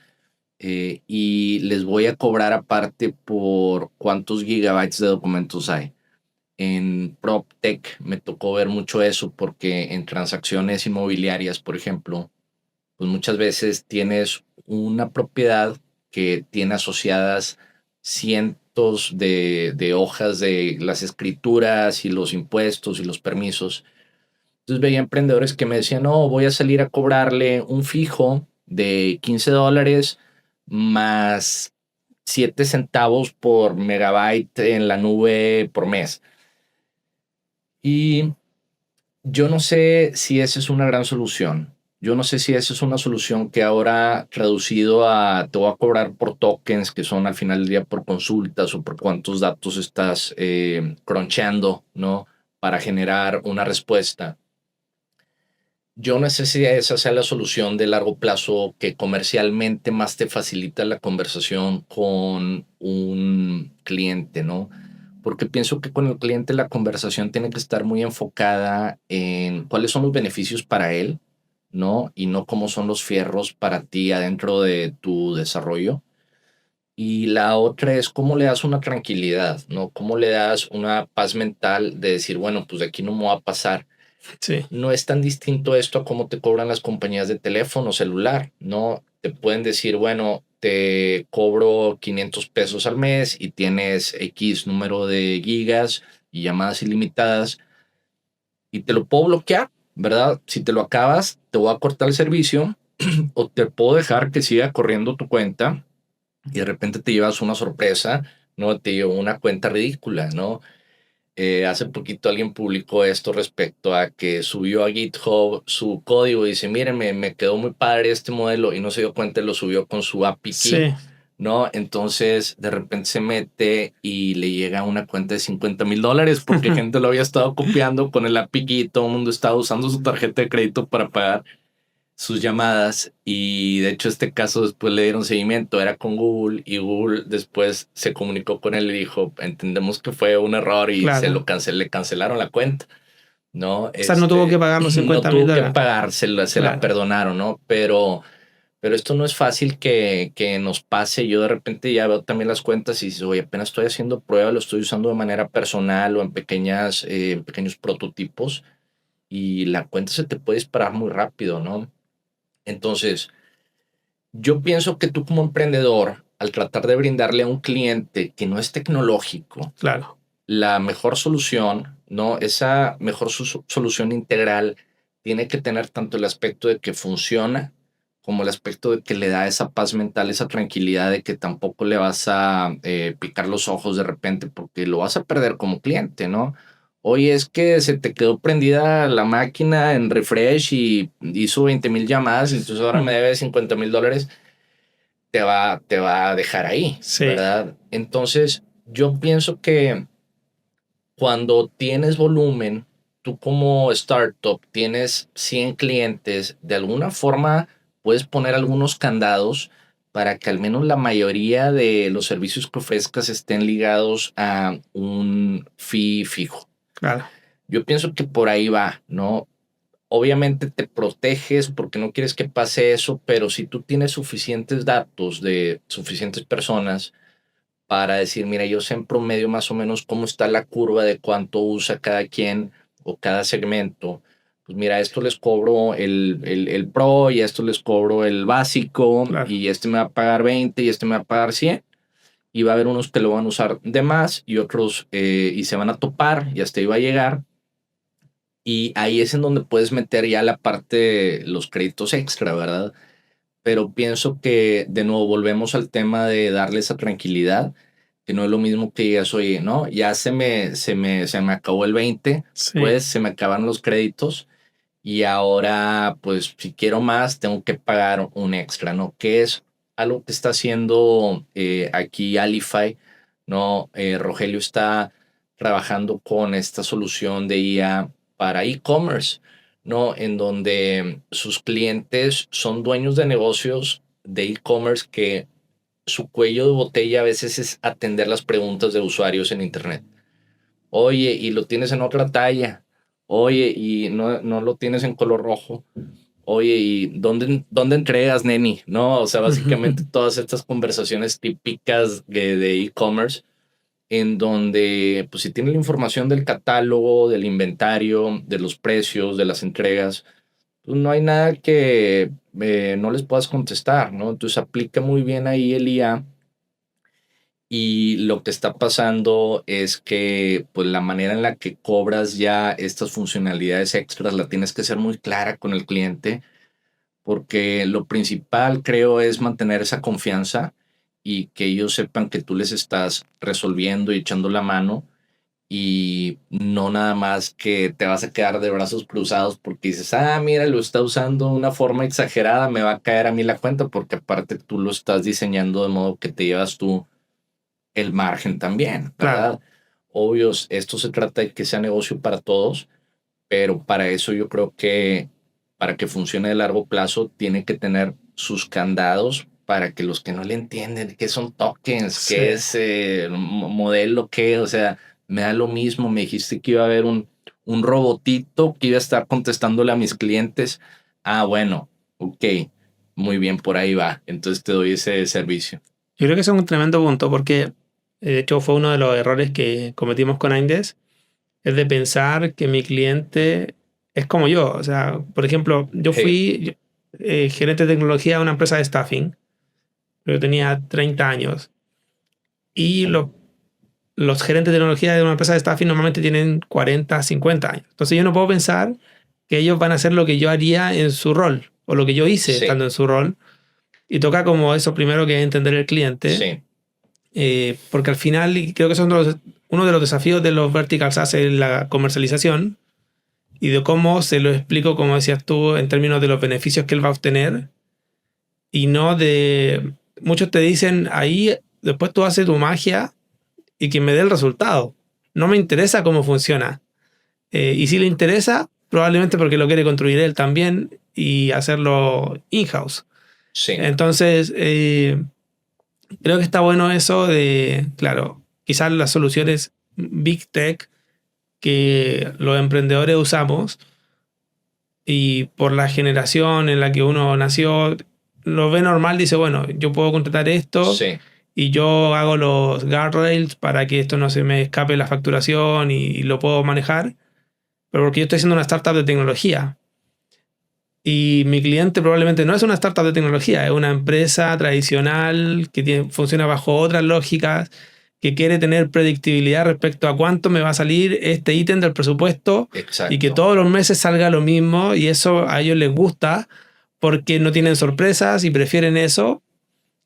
Y les voy a cobrar aparte por cuántos gigabytes de documentos hay. En PropTech me tocó ver mucho eso porque en transacciones inmobiliarias, por ejemplo, pues muchas veces tienes una propiedad que tiene asociadas cientos de hojas de las escrituras y los impuestos y los permisos. Entonces veía emprendedores que me decían, no, voy a salir a cobrarle un fijo de $15 más 7 centavos por megabyte en la nube por mes. Y yo no sé si esa es una gran solución. Yo no sé si esa es una solución que ahora reducido a te voy a cobrar por tokens, que son al final del día por consultas o por cuántos datos estás crunchando, ¿no? Para generar una respuesta. Yo no sé si esa sea la solución de largo plazo que comercialmente más te facilita la conversación con un cliente, ¿no? Porque pienso que con el cliente la conversación tiene que estar muy enfocada en cuáles son los beneficios para él, ¿no? Y no cómo son los fierros para ti adentro de tu desarrollo. Y la otra es cómo le das una tranquilidad, ¿no? Cómo le das una paz mental de decir, bueno, pues de aquí no me va a pasar. Sí. No es tan distinto esto a cómo te cobran las compañías de teléfono celular, ¿no? Te pueden decir, bueno, te cobro 500 pesos al mes y tienes X número de gigas y llamadas ilimitadas y te lo puedo bloquear, ¿verdad? Si te lo acabas, te voy a cortar el servicio o te puedo dejar que siga corriendo tu cuenta y de repente te llevas una sorpresa, ¿no? Te llevó una cuenta ridícula, ¿no? Hace poquito alguien publicó esto respecto a que subió a GitHub su código y dice, miren, me quedó muy padre este modelo y no se dio cuenta y lo subió con su API key, Sí, ¿no? Entonces de repente se mete y le llega una cuenta de $50,000 porque gente lo había estado copiando con el API key, todo el mundo estaba usando su tarjeta de crédito para pagar sus llamadas y de hecho este caso después le dieron seguimiento, era con Google y Google después se comunicó con él y dijo, entendemos que fue un error y claro. le cancelaron la cuenta, ¿no? O sea, no tuvo que pagar los No 50 mil tuvo que dólares. pagar, se la Claro. perdonaron, ¿no? Pero esto no es fácil que nos pase. Yo de repente ya veo también las cuentas y dices, oye, apenas estoy haciendo pruebas, lo estoy usando de manera personal o en pequeños prototipos y la cuenta se te puede disparar muy rápido, ¿no? Entonces, yo pienso que tú como emprendedor, al tratar de brindarle a un cliente que no es tecnológico Claro. la mejor solución, ¿no? Esa mejor solución integral tiene que tener tanto el aspecto de que funciona como el aspecto de que le da esa paz mental, esa tranquilidad de que tampoco le vas a picar los ojos de repente porque lo vas a perder como cliente, ¿no? Oye, es que se te quedó prendida la máquina en refresh y hizo 20,000 llamadas, entonces ahora me debe $50,000, te va a dejar ahí, Sí, ¿verdad? Entonces, yo pienso que cuando tienes volumen, tú como startup tienes 100 clientes, de alguna forma puedes poner algunos candados para que al menos la mayoría de los servicios que ofrezcas estén ligados a un fee fijo. claro. Yo pienso que por ahí va, ¿no? Obviamente te proteges porque no quieres que pase eso, pero si tú tienes suficientes datos de suficientes personas, para decir, mira, yo sé en promedio más o menos cómo está la curva de cuánto usa cada quien o cada segmento. Pues mira, a esto les cobro el Pro y a esto les cobro el básico Claro. y este me va a pagar 20 y este me va a pagar 100 y va a haber unos que lo van a usar de más y otros y se van a topar y hasta ahí va a llegar. Y ahí es en donde puedes meter ya la parte, los créditos extra, ¿verdad? Pero pienso que de nuevo volvemos al tema de darle esa tranquilidad, que no es lo mismo que digas, oye, no, ya se me acabó el 20, Sí. pues se me acabaron los créditos y ahora, pues si quiero más, tengo que pagar un extra, ¿no? Que es algo que está haciendo aquí Alify, ¿no? Rogelio está trabajando con esta solución de IA para e-commerce, ¿no? En donde sus clientes son dueños de negocios de e-commerce que su cuello de botella a veces es atender las preguntas de usuarios en Internet. Oye, y lo tienes en otra talla. Oye, y no lo tienes en color rojo. Oye, ¿y dónde entregas, neni? No, o sea, básicamente todas estas conversaciones típicas de e-commerce en donde, pues si tiene la información del catálogo, del inventario, de los precios, de las entregas, pues no hay nada que no les puedas contestar, ¿no? Entonces aplica muy bien ahí el IA y lo que está pasando es que pues la manera en la que cobras ya estas funcionalidades extras la tienes que ser muy clara con el cliente porque lo principal creo es mantener esa confianza y que ellos sepan que tú les estás resolviendo y echando la mano y no nada más que te vas a quedar de brazos cruzados porque dices, ah, mira, lo está usando de una forma exagerada, me va a caer a mí la cuenta porque aparte tú lo estás diseñando de modo que te llevas tú el margen también, Claro. ¿verdad? Obvio, esto se trata de que sea negocio para todos, pero para eso yo creo que para que funcione de largo plazo tiene que tener sus candados para que los que no le entienden qué son tokens, Sí. qué es modelo, qué, o sea, me da lo mismo, me dijiste que iba a haber un robotito que iba a estar contestándole a mis clientes. Ah, bueno, ok, muy bien, por ahí va, entonces te doy ese servicio. Yo creo que eso es un tremendo punto porque de hecho fue uno de los errores que cometimos con Aindes, es de pensar que mi cliente es como yo. O sea, por ejemplo, yo Hey, fui gerente de tecnología de una empresa de staffing, pero tenía 30 años. Y los gerentes de tecnología de una empresa de staffing normalmente tienen 40, 50 años. Entonces yo no puedo pensar que ellos van a hacer lo que yo haría en su rol o lo que yo hice sí, estando en su rol. Y toca como eso primero, que es entender el cliente. Sí, Porque al final, y creo que son uno de los desafíos de los verticals hace la comercialización y de cómo se lo explico, como decías tú, en términos de los beneficios que él va a obtener y no de... Muchos te dicen, ahí después tú haces tu magia y que me dé el resultado. No me interesa cómo funciona. Y si le interesa, probablemente porque lo quiere construir él también y hacerlo in-house. sí, Entonces, creo que está bueno eso de, claro, quizás las soluciones Big Tech que los emprendedores usamos y por la generación en la que uno nació, lo ve normal, dice, bueno, yo puedo contratar esto sí, y yo hago los guardrails para que esto no se me escape la facturación y lo puedo manejar, pero porque yo estoy haciendo una startup de tecnología. Y mi cliente probablemente no es una startup de tecnología, es una empresa tradicional que funciona bajo otras lógicas, que quiere tener predictibilidad respecto a cuánto me va a salir este ítem del presupuesto y que exacto. todos los meses salga lo mismo y eso a ellos les gusta porque no tienen sorpresas y prefieren eso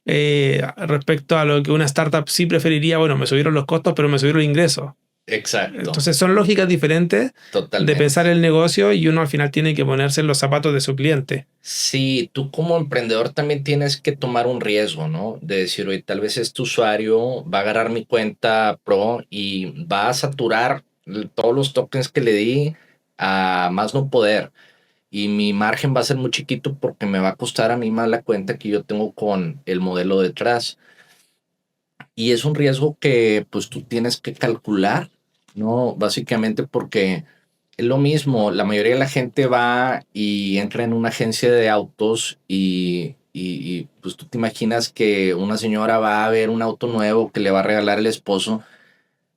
respecto a lo que una startup sí preferiría, bueno, me subieron los costos pero me subieron el ingreso. Exacto, Entonces son lógicas diferentes de pensar totalmente. el negocio y uno al final tiene que ponerse en los zapatos de su cliente. Sí, tú como emprendedor también tienes que tomar un riesgo, ¿no? De decir, oye, tal vez este usuario va a agarrar mi cuenta Pro y va a saturar todos los tokens que le di a más no poder. Y mi margen va a ser muy chiquito porque me va a costar a mí más la cuenta que yo tengo con el modelo detrás. Y es un riesgo que pues tú tienes que calcular, ¿no? Básicamente porque es lo mismo, la mayoría de la gente va y entra en una agencia de autos pues tú te imaginas que una señora va a ver un auto nuevo que le va a regalar el esposo,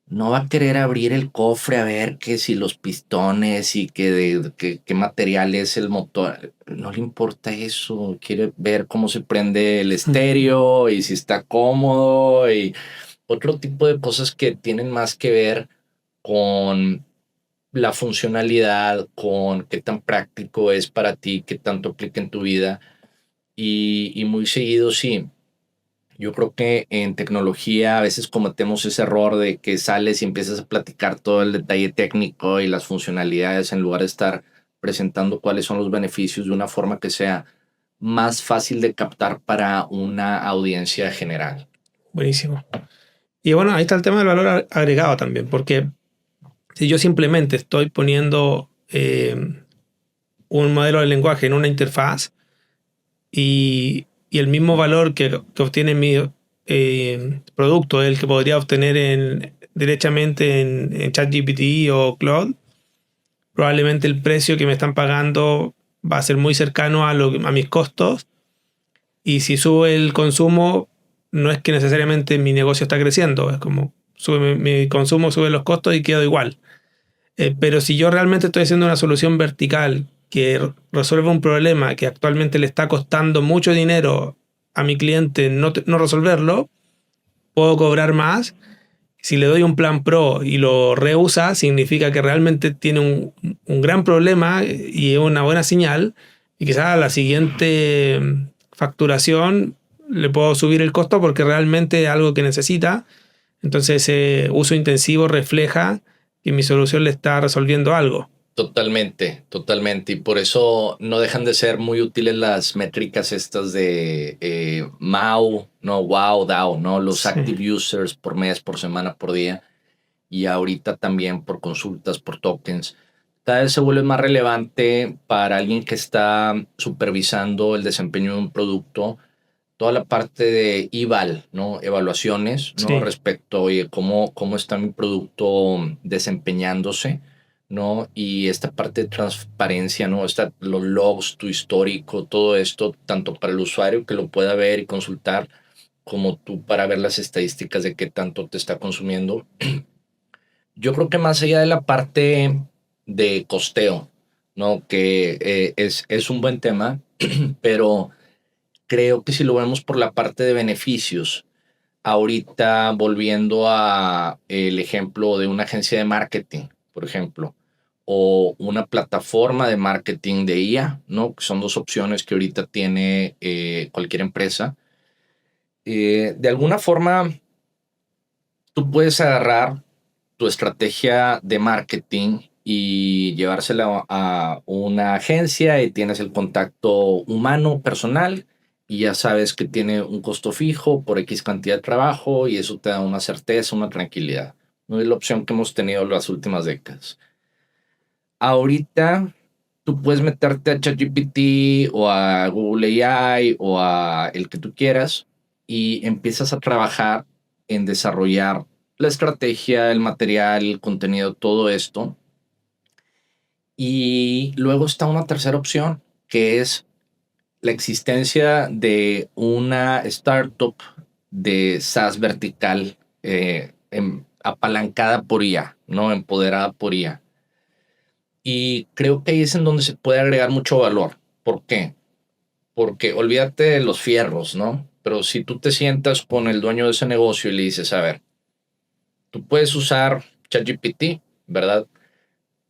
no va a querer abrir el cofre a ver que si los pistones y qué material es el motor. No le importa eso. Quiere ver cómo se prende el estéreo y si está cómodo y otro tipo de cosas que tienen más que ver con la funcionalidad, con qué tan práctico es para ti, qué tanto aplica en tu vida. Y muy seguido, sí. Yo creo que en tecnología a veces cometemos ese error de que sales y empiezas a platicar todo el detalle técnico y las funcionalidades en lugar de estar presentando cuáles son los beneficios de una forma que sea más fácil de captar para una audiencia general. Buenísimo. Y bueno, ahí está el tema del valor agregado también, porque si yo simplemente estoy poniendo un modelo de lenguaje en una interfaz y el mismo valor que obtiene mi producto es el que podría obtener directamente en ChatGPT o Claude, probablemente el precio que me están pagando va a ser muy cercano a mis costos y si sube el consumo, no es que necesariamente mi negocio está creciendo, es como sube mi consumo, sube los costos y quedo igual. Pero si yo realmente estoy haciendo una solución vertical que resuelve un problema que actualmente le está costando mucho dinero a mi cliente no resolverlo, puedo cobrar más. Si le doy un plan pro y lo reusa, significa que realmente tiene un gran problema y es una buena señal. Y quizás a la siguiente facturación le puedo subir el costo porque realmente es algo que necesita. Entonces ese uso intensivo refleja que mi solución le está resolviendo algo. Totalmente, totalmente. Y por eso no dejan de ser muy útiles las métricas estas de MAU, no, WOW, DAO, ¿no? Los Sí. active users por mes, por semana, por día. Y ahorita también por consultas, por tokens. Cada vez se vuelve más relevante para alguien que está supervisando el desempeño de un producto, toda la parte de eval, ¿no? Evaluaciones, ¿no? Sí. Respecto, oye, cómo está mi producto desempeñándose, ¿no? Y esta parte de transparencia, ¿no? Los logs, tu histórico, todo esto, tanto para el usuario que lo pueda ver y consultar, como tú para ver las estadísticas de qué tanto te está consumiendo. Yo creo que más allá de la parte de costeo, ¿no? Que es un buen tema, pero creo que si lo vemos por la parte de beneficios, ahorita volviendo a el ejemplo de una agencia de marketing, por ejemplo, o una plataforma de marketing de IA, ¿no? Que son dos opciones que ahorita tiene cualquier empresa. De alguna forma, tú puedes agarrar tu estrategia de marketing y llevársela a una agencia y tienes el contacto humano, personal, y ya sabes que tiene un costo fijo por X cantidad de trabajo y eso te da una certeza, una tranquilidad. No es la opción que hemos tenido las últimas décadas. Ahorita tú puedes meterte a ChatGPT o a Google AI o a el que tú quieras y empiezas a trabajar en desarrollar la estrategia, el material, el contenido, todo esto. Y luego está una tercera opción, que es la existencia de una startup de SaaS vertical apalancada por IA, ¿no? Empoderada por IA. Y creo que ahí es en donde se puede agregar mucho valor. ¿Por qué? Porque olvídate de los fierros, ¿no? Pero si tú te sientas con el dueño de ese negocio y le dices, a ver, tú puedes usar ChatGPT, ¿verdad?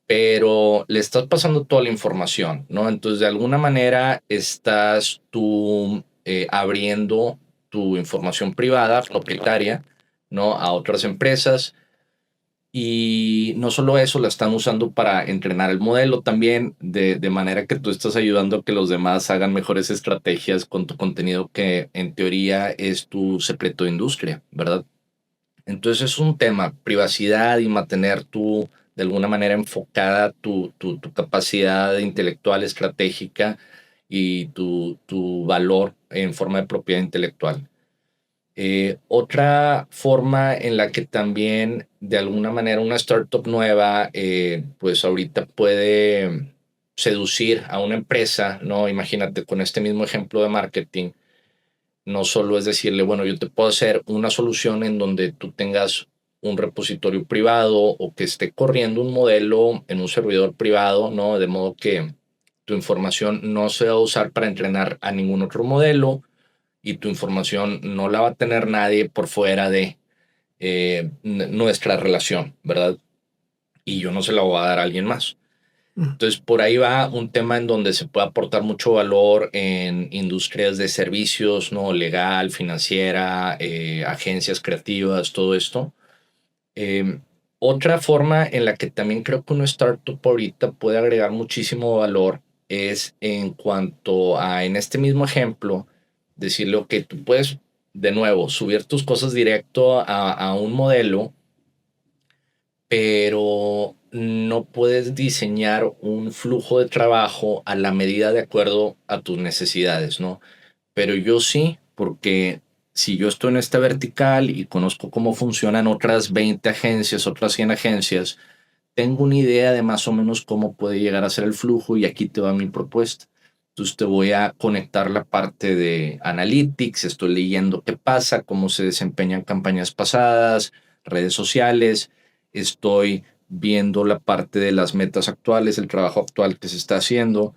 Pero le estás pasando toda la información, ¿no? Entonces, de alguna manera estás tú abriendo tu información privada, propietaria, ¿no? A otras empresas. Y no solo eso, la están usando para entrenar el modelo también, de manera que tú estás ayudando a que los demás hagan mejores estrategias con tu contenido que en teoría es tu secreto de industria, ¿verdad? Entonces es un tema, privacidad y mantener tu, de alguna manera enfocada tu capacidad intelectual, estratégica y tu valor en forma de propiedad intelectual. Otra forma en la que también de alguna manera una startup nueva, pues ahorita puede seducir a una empresa, ¿no? Imagínate con este mismo ejemplo de marketing, no solo es decirle, bueno, yo te puedo hacer una solución en donde tú tengas un repositorio privado o que esté corriendo un modelo en un servidor privado, ¿no? De modo que tu información no se va a usar para entrenar a ningún otro modelo y tu información no la va a tener nadie por fuera de nuestra relación, ¿verdad? Y yo no se la voy a dar a alguien más. Entonces, por ahí va un tema en donde se puede aportar mucho valor en industrias de servicios, ¿no? Legal, financiera, agencias creativas, todo esto. Eh, Otra forma en la que también creo que una startup ahorita puede agregar muchísimo valor es en cuanto a, en este mismo ejemplo, decirle, ok, tú puedes, de nuevo, subir tus cosas directo a un modelo, pero no puedes diseñar un flujo de trabajo a la medida de acuerdo a tus necesidades, ¿no? Pero yo sí, porque si yo estoy en esta vertical y conozco cómo funcionan otras 20 agencias, otras 100 agencias, tengo una idea de más o menos cómo puede llegar a ser el flujo y aquí te va mi propuesta. Entonces te voy a conectar la parte de analytics, estoy leyendo qué pasa, cómo se desempeñan campañas pasadas, redes sociales, estoy viendo la parte de las metas actuales, el trabajo actual que se está haciendo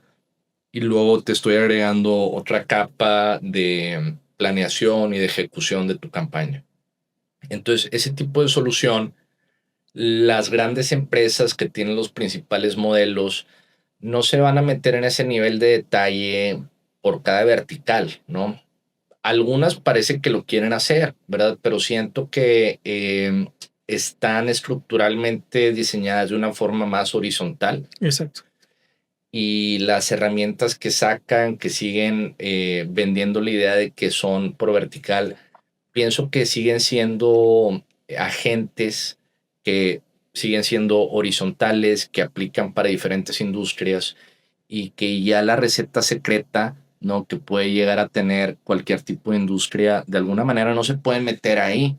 y luego te estoy agregando otra capa de planeación y de ejecución de tu campaña. Entonces, ese tipo de solución, las grandes empresas que tienen los principales modelos no se van a meter en ese nivel de detalle por cada vertical, ¿no? Algunas parece que lo quieren hacer, ¿verdad? Pero siento que están estructuralmente diseñadas de una forma más horizontal. Exacto. Y las herramientas que sacan, que siguen vendiendo la idea de que son pro vertical, pienso que siguen siendo agentes que siguen siendo horizontales, que aplican para diferentes industrias y que ya la receta secreta, ¿no? Que puede llegar a tener cualquier tipo de industria, de alguna manera no se pueden meter ahí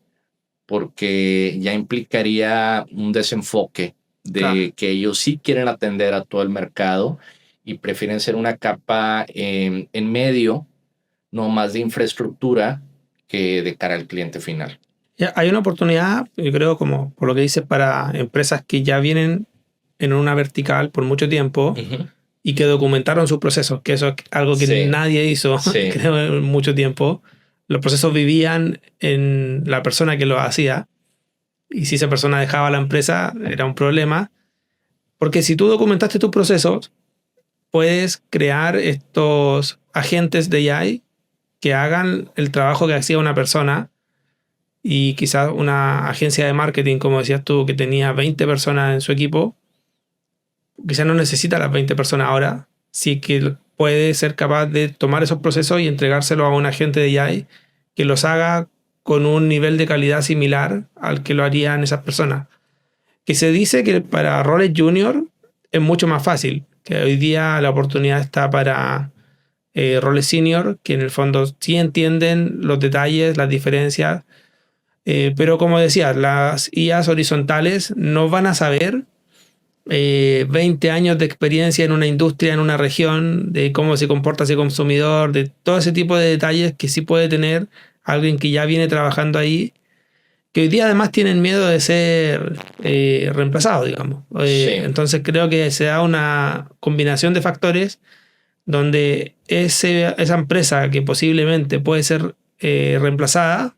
porque ya implicaría un desenfoque Claro. de que ellos sí quieren atender a todo el mercado y prefieren ser una capa en medio, no más de infraestructura que de cara al cliente final. Hay una oportunidad, yo creo, como por lo que dices, para empresas que ya vienen en una vertical por mucho tiempo Ujú. y que documentaron sus procesos, que eso es algo que Sí, nadie hizo, sí, creo, en mucho tiempo. Los procesos vivían en la persona que los hacía y si esa persona dejaba la empresa era un problema, Porque si tú documentaste tus procesos, puedes crear estos agentes de AI que hagan el trabajo que hacía una persona, y quizás una agencia de marketing, como decías tú, que tenía 20 personas en su equipo, quizás no necesita las 20 personas ahora, sí que puede ser capaz de tomar esos procesos y entregárselo a un agente de AI que los haga con un nivel de calidad similar al que lo harían esas personas. Que se dice que para roles junior es mucho más fácil, que hoy día la oportunidad está para roles senior, que en el fondo sí entienden los detalles, las diferencias, pero como decía, las IAs horizontales no van a saber 20 años de experiencia en una industria, en una región, de cómo se comporta ese consumidor, de todo ese tipo de detalles que sí puede tener alguien que ya viene trabajando ahí, que hoy día además tienen miedo de ser reemplazados, digamos. Sí, Entonces creo que se da una combinación de factores donde esa empresa que posiblemente puede ser reemplazada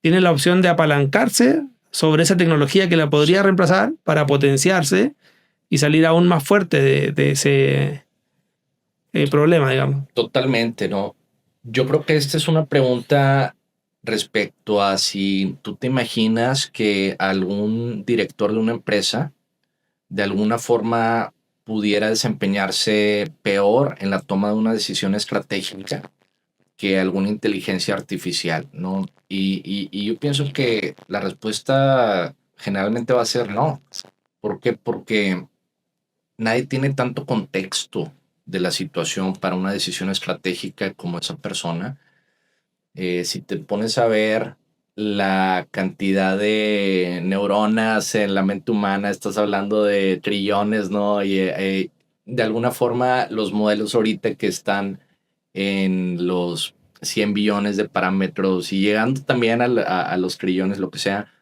tiene la opción de apalancarse sobre esa tecnología que la podría reemplazar para potenciarse y salir aún más fuerte de ese problema, digamos. totalmente, ¿no? Yo creo que esta es una pregunta respecto a si tú te imaginas que algún director de una empresa de alguna forma pudiera desempeñarse peor en la toma de una decisión estratégica que alguna inteligencia artificial, ¿no? Y yo pienso que la respuesta generalmente va a ser no. ¿Por qué? Porque nadie tiene tanto contexto de la situación para una decisión estratégica como esa persona. Si te pones a ver la cantidad de neuronas en la mente humana, estás hablando de trillones, ¿no? Y de alguna forma los modelos ahorita que están en los 100 billones de parámetros y llegando también a los trillones, lo que sea,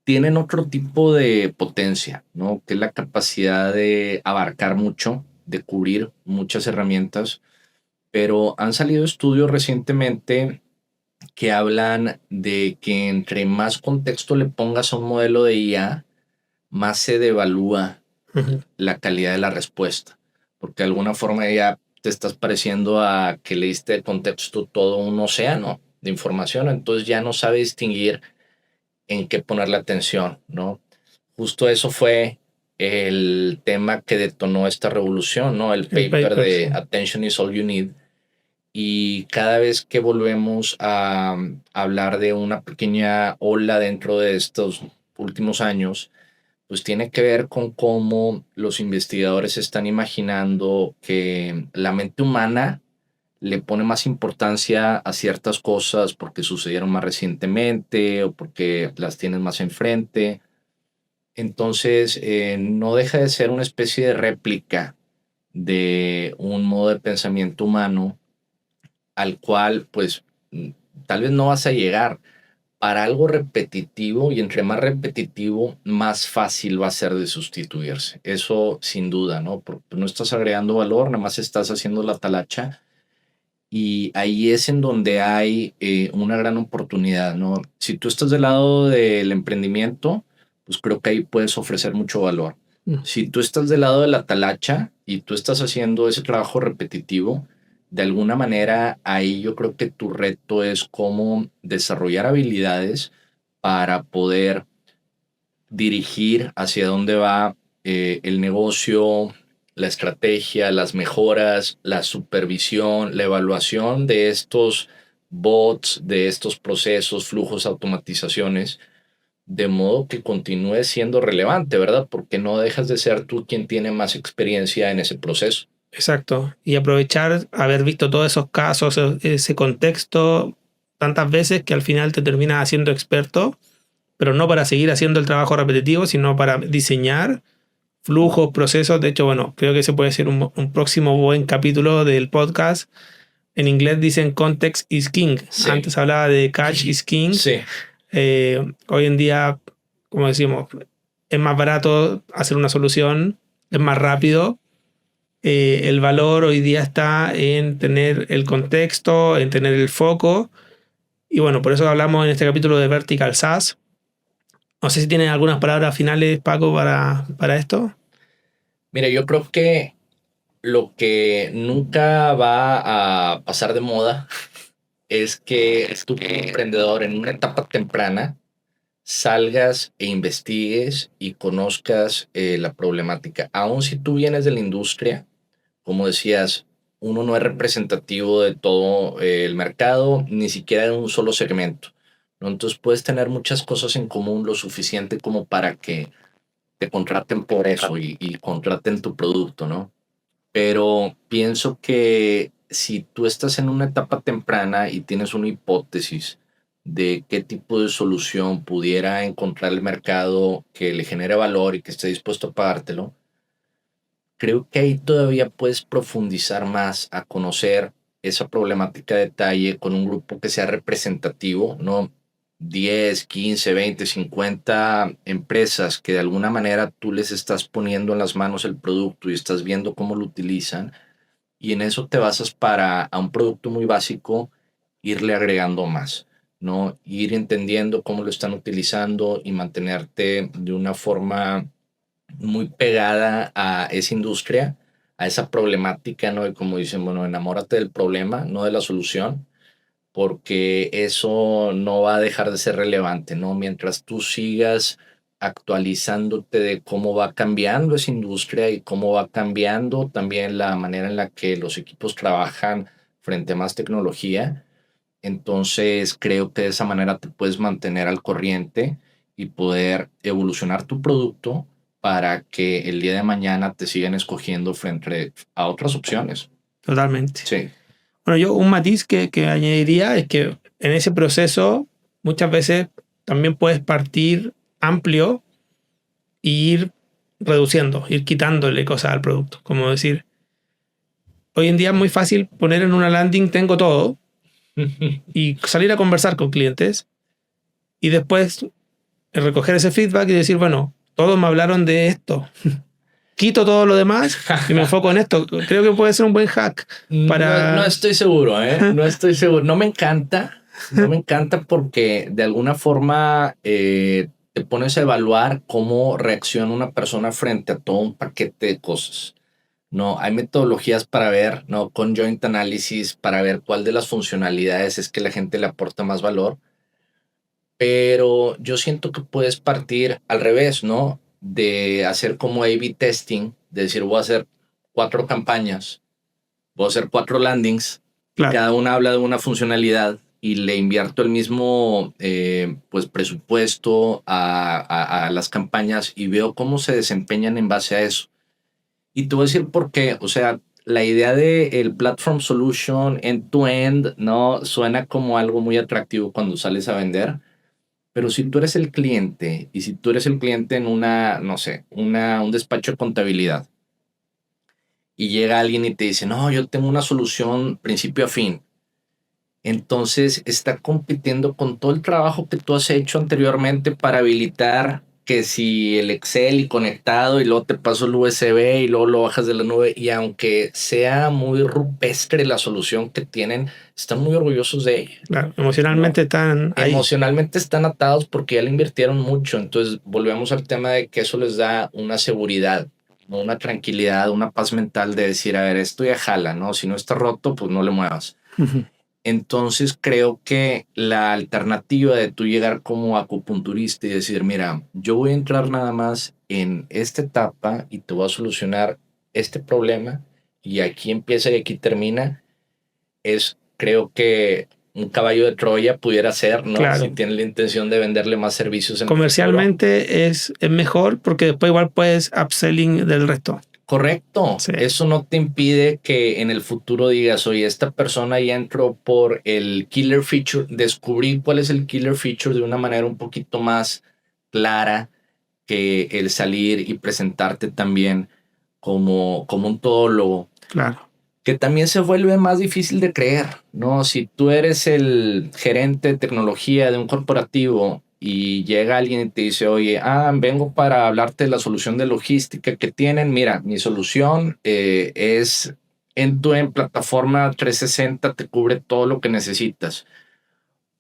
tienen otro tipo de potencia, ¿no? Que es la capacidad de abarcar mucho, de cubrir muchas herramientas, pero han salido estudios recientemente que hablan de que entre más contexto le pongas a un modelo de IA, más se devalúa Uh-huh. la calidad de la respuesta, porque de alguna forma ya te estás pareciendo a que le diste de contexto todo un océano de información, entonces ya no sabe distinguir en qué ponerle atención, ¿no? Justo eso fue el tema que detonó esta revolución, ¿no? El El paper paper, sí. de Attention is all you need. Y cada vez que volvemos a hablar de una pequeña ola dentro de estos últimos años, pues tiene que ver con cómo los investigadores están imaginando que la mente humana le pone más importancia a ciertas cosas porque sucedieron más recientemente o porque las tienes más enfrente. Entonces, no deja de ser una especie de réplica de un modo de pensamiento humano al cual, pues, tal vez no vas a llegar para algo repetitivo, y entre más repetitivo, más fácil va a ser de sustituirse. Eso sin duda, ¿no? Porque no estás agregando valor, nada más estás haciendo la talacha, y ahí es en donde hay una gran oportunidad, ¿no? Si tú estás del lado del emprendimiento, pues creo que ahí puedes ofrecer mucho valor. Mm. Si tú estás del lado de la talacha y tú estás haciendo ese trabajo repetitivo, de alguna manera ahí yo creo que tu reto es cómo desarrollar habilidades para poder dirigir hacia dónde va el negocio, la estrategia, las mejoras, la supervisión, la evaluación de estos bots, de estos procesos, flujos, automatizaciones, de modo que continúe siendo relevante, ¿verdad? Porque no dejas de ser tú quien tiene más experiencia en ese proceso. Exacto. Y aprovechar haber visto todos esos casos, ese contexto, tantas veces que al final te terminas haciendo experto, pero no para seguir haciendo el trabajo repetitivo, sino para diseñar flujos, procesos. De hecho, bueno, creo que ese puede ser un próximo buen capítulo del podcast. En inglés dicen context is king. Sí, Antes hablaba de catch is king. sí, Hoy en día, como decimos, es más barato hacer una solución, es más rápido. El valor hoy día está en tener el contexto, en tener el foco. Y bueno, por eso hablamos en este capítulo de Vertical SaaS. No sé si tienes algunas palabras finales, Paco, para esto. Mira, yo creo que lo que nunca va a pasar de moda es que tú como emprendedor en una etapa temprana salgas e investigues y conozcas la problemática. Aun si tú vienes de la industria, como decías, uno no es representativo de todo el mercado, ni siquiera de un solo segmento, ¿no? Entonces puedes tener muchas cosas en común, lo suficiente como para que te contraten por eso y contraten tu producto, ¿no? Pero pienso que si tú estás en una etapa temprana y tienes una hipótesis de qué tipo de solución pudiera encontrar el mercado que le genere valor y que esté dispuesto a pagártelo, creo que ahí todavía puedes profundizar más a conocer esa problemática de detalle con un grupo que sea representativo, ¿no? 10, 15, 20, 50 empresas que de alguna manera tú les estás poniendo en las manos el producto y estás viendo cómo lo utilizan, y en eso te basas para a un producto muy básico irle agregando más, ¿no? Ir entendiendo cómo lo están utilizando y mantenerte de una forma muy pegada a esa industria, a esa problemática, ¿no? Y como dicen, bueno, enamórate del problema, no de la solución, porque eso no va a dejar de ser relevante, ¿no? Mientras tú sigas actualizándote de cómo va cambiando esa industria y cómo va cambiando también la manera en la que los equipos trabajan frente a más tecnología, entonces creo que de esa manera te puedes mantener al corriente y poder evolucionar tu producto para que el día de mañana te sigan escogiendo frente a otras opciones. Totalmente. Sí. Bueno, yo un matiz que añadiría es que en ese proceso muchas veces también puedes partir amplio e ir reduciendo, ir quitándole cosas al producto. Como decir, hoy en día es muy fácil poner en una landing tengo todo y salir a conversar con clientes y después recoger ese feedback y decir, bueno, todos me hablaron de esto. Quito todo lo demás y me enfoco en esto. Creo que puede ser un buen hack para... No, no estoy seguro, ¿eh? No estoy seguro. No me encanta. No me encanta porque de alguna forma te pones a evaluar cómo reacciona una persona frente a todo un paquete de cosas. No, hay metodologías para ver, ¿no? Con joint analysis para ver cuál de las funcionalidades es que la gente le aporta más valor. Pero yo siento que puedes partir al revés, ¿no? De hacer como A/B testing, de decir, voy a hacer 4 campañas, voy a hacer 4 landings, y Claro. cada una habla de una funcionalidad y le invierto el mismo pues presupuesto a las campañas y veo cómo se desempeñan en base a eso. Y te voy a decir por qué, o sea, la idea de el platform solution end-to-end, ¿no? Suena como algo muy atractivo cuando sales a vender, pero si tú eres el cliente y si tú eres el cliente en una, no sé, un despacho de contabilidad y llega alguien y te dice, no, yo tengo una solución principio a fin, entonces está compitiendo con todo el trabajo que tú has hecho anteriormente para habilitar que si el Excel y conectado y luego te paso el USB y luego lo bajas de la nube, y aunque sea muy rupestre la solución que tienen, están muy orgullosos de ella. Claro, emocionalmente están ahí. Emocionalmente están atados porque ya le invirtieron mucho. Entonces volvemos al tema de que eso les da una seguridad, ¿no? Una tranquilidad, una paz mental de decir, a ver, esto ya jala, ¿no? Si no está roto, pues no le muevas. Entonces creo que la alternativa de tú llegar como acupunturista y decir, mira, yo voy a entrar nada más en esta etapa y te voy a solucionar este problema y aquí empieza y aquí termina, es creo que un caballo de Troya pudiera ser, ¿no? Claro. Si tienes la intención de venderle más servicios en Comercialmente es mejor porque después igual puedes upselling del resto. Correcto. Sí. Eso no te impide que en el futuro digas, oye, esta persona ya entró por el killer feature, descubrí cuál es el killer feature de una manera un poquito más clara que el salir y presentarte también como un todólogo. Claro. Que también se vuelve más difícil de creer, ¿no? Si tú eres el gerente de tecnología de un corporativo y llega alguien y te dice, oye, vengo para hablarte de la solución de logística que tienen. Mira, mi solución es en plataforma 360, te cubre todo lo que necesitas.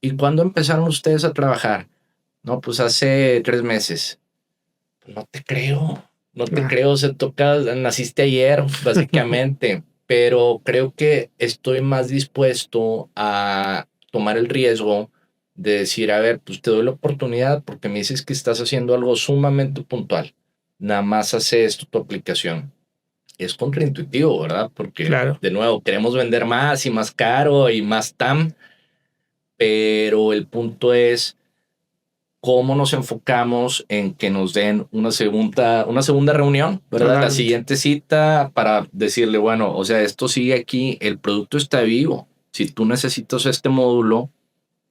¿Y cuándo empezaron ustedes a trabajar? No, pues hace 3 meses. No te creo. No te creo, naciste ayer, básicamente, pero creo que estoy más dispuesto a tomar el riesgo de decir, a ver, pues te doy la oportunidad porque me dices que estás haciendo algo sumamente puntual. Nada más hace esto tu aplicación. Es contraintuitivo, ¿verdad? Porque, Claro, de nuevo, queremos vender más y más caro y más TAM, pero el punto es cómo nos enfocamos en que nos den una segunda reunión, ¿verdad? La totalmente. siguiente cita para decirle, bueno, o sea, esto sigue aquí, el producto está vivo. Si tú necesitas este módulo,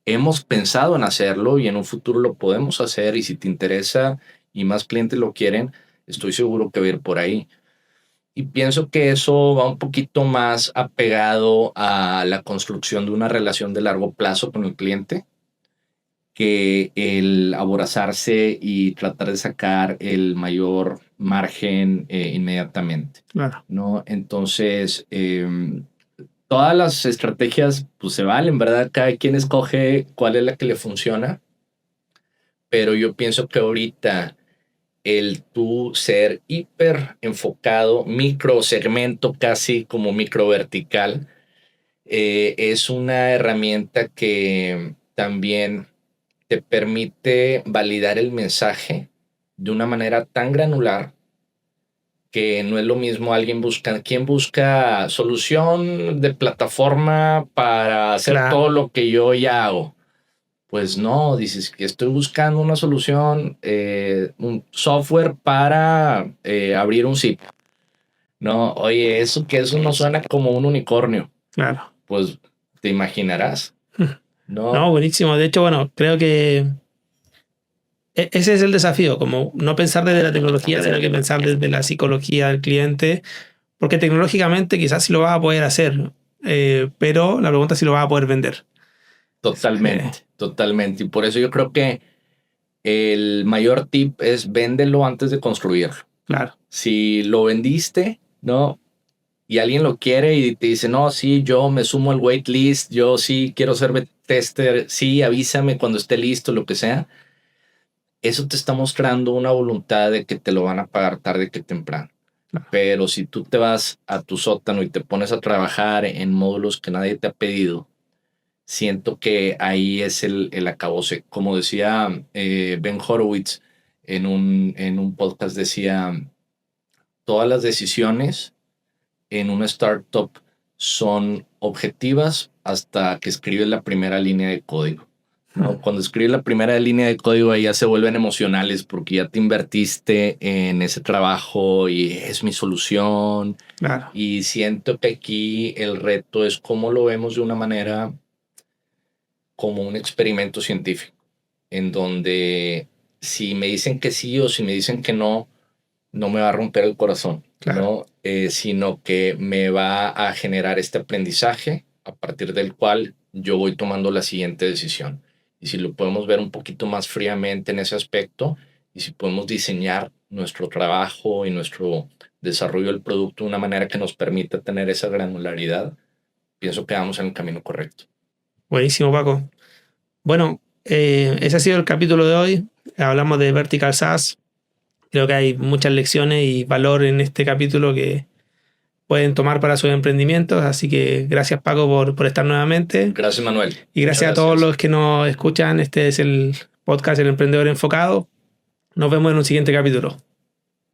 hemos pensado en hacerlo y en un futuro lo podemos hacer y si te interesa y más clientes lo quieren, estoy seguro que va a ir por ahí. Y pienso que eso va un poquito más apegado a la construcción de una relación de largo plazo con el cliente que el aborazarse y tratar de sacar el mayor margen inmediatamente, Claro. ¿no? Entonces, todas las estrategias pues se valen, ¿verdad? Cada quien escoge cuál es la que le funciona, pero yo pienso que ahorita el tú ser hiper enfocado, micro segmento, casi como micro vertical, es una herramienta que también te permite validar el mensaje de una manera tan granular que no es lo mismo quien busca solución de plataforma para hacer Claro. todo lo que yo ya hago. Pues no, dices que estoy buscando una solución, un software para abrir un zip. No, oye, eso no suena como un unicornio. Claro. Pues te imaginarás, ¿no? No, buenísimo. De hecho, bueno, creo que ese es el desafío, como no pensar desde la tecnología, sino que pensar desde la psicología del cliente, porque tecnológicamente quizás sí lo vas a poder hacer, pero la pregunta es si lo vas a poder vender. Totalmente, totalmente. Y por eso yo creo que el mayor tip es véndelo antes de construirlo. Claro. Si lo vendiste, ¿no? Y alguien lo quiere y te dice, no, sí, yo me sumo al waitlist, yo sí quiero ser tester, sí, avísame cuando esté listo, lo que sea. Eso te está mostrando una voluntad de que te lo van a pagar tarde que temprano. Claro. Pero si tú te vas a tu sótano y te pones a trabajar en módulos que nadie te ha pedido, siento que ahí es el acabose. Como decía Ben Horowitz en un podcast, decía, todas las decisiones en una startup son objetivas hasta que escribes la primera línea de código, ¿no? Cuando escribes la primera línea de código, ahí ya se vuelven emocionales porque ya te invertiste en ese trabajo y es mi solución. Claro. Y siento que aquí el reto es cómo lo vemos de una manera como un experimento científico, en donde si me dicen que sí o si me dicen que no, no me va a romper el corazón, Claro. ¿no? Sino que me va a generar este aprendizaje a partir del cual yo voy tomando la siguiente decisión. Y si lo podemos ver un poquito más fríamente en ese aspecto, y si podemos diseñar nuestro trabajo y nuestro desarrollo del producto de una manera que nos permita tener esa granularidad, pienso que vamos en el camino correcto. Buenísimo, Paco. Bueno, ese ha sido el capítulo de hoy. Hablamos de Vertical SaaS. Creo que hay muchas lecciones y valor en este capítulo que pueden tomar para sus emprendimientos. Así que gracias, Paco, por estar nuevamente. Gracias, Manuel. Y gracias a todos los que nos escuchan. Este es el podcast El Emprendedor Enfocado. Nos vemos en un siguiente capítulo.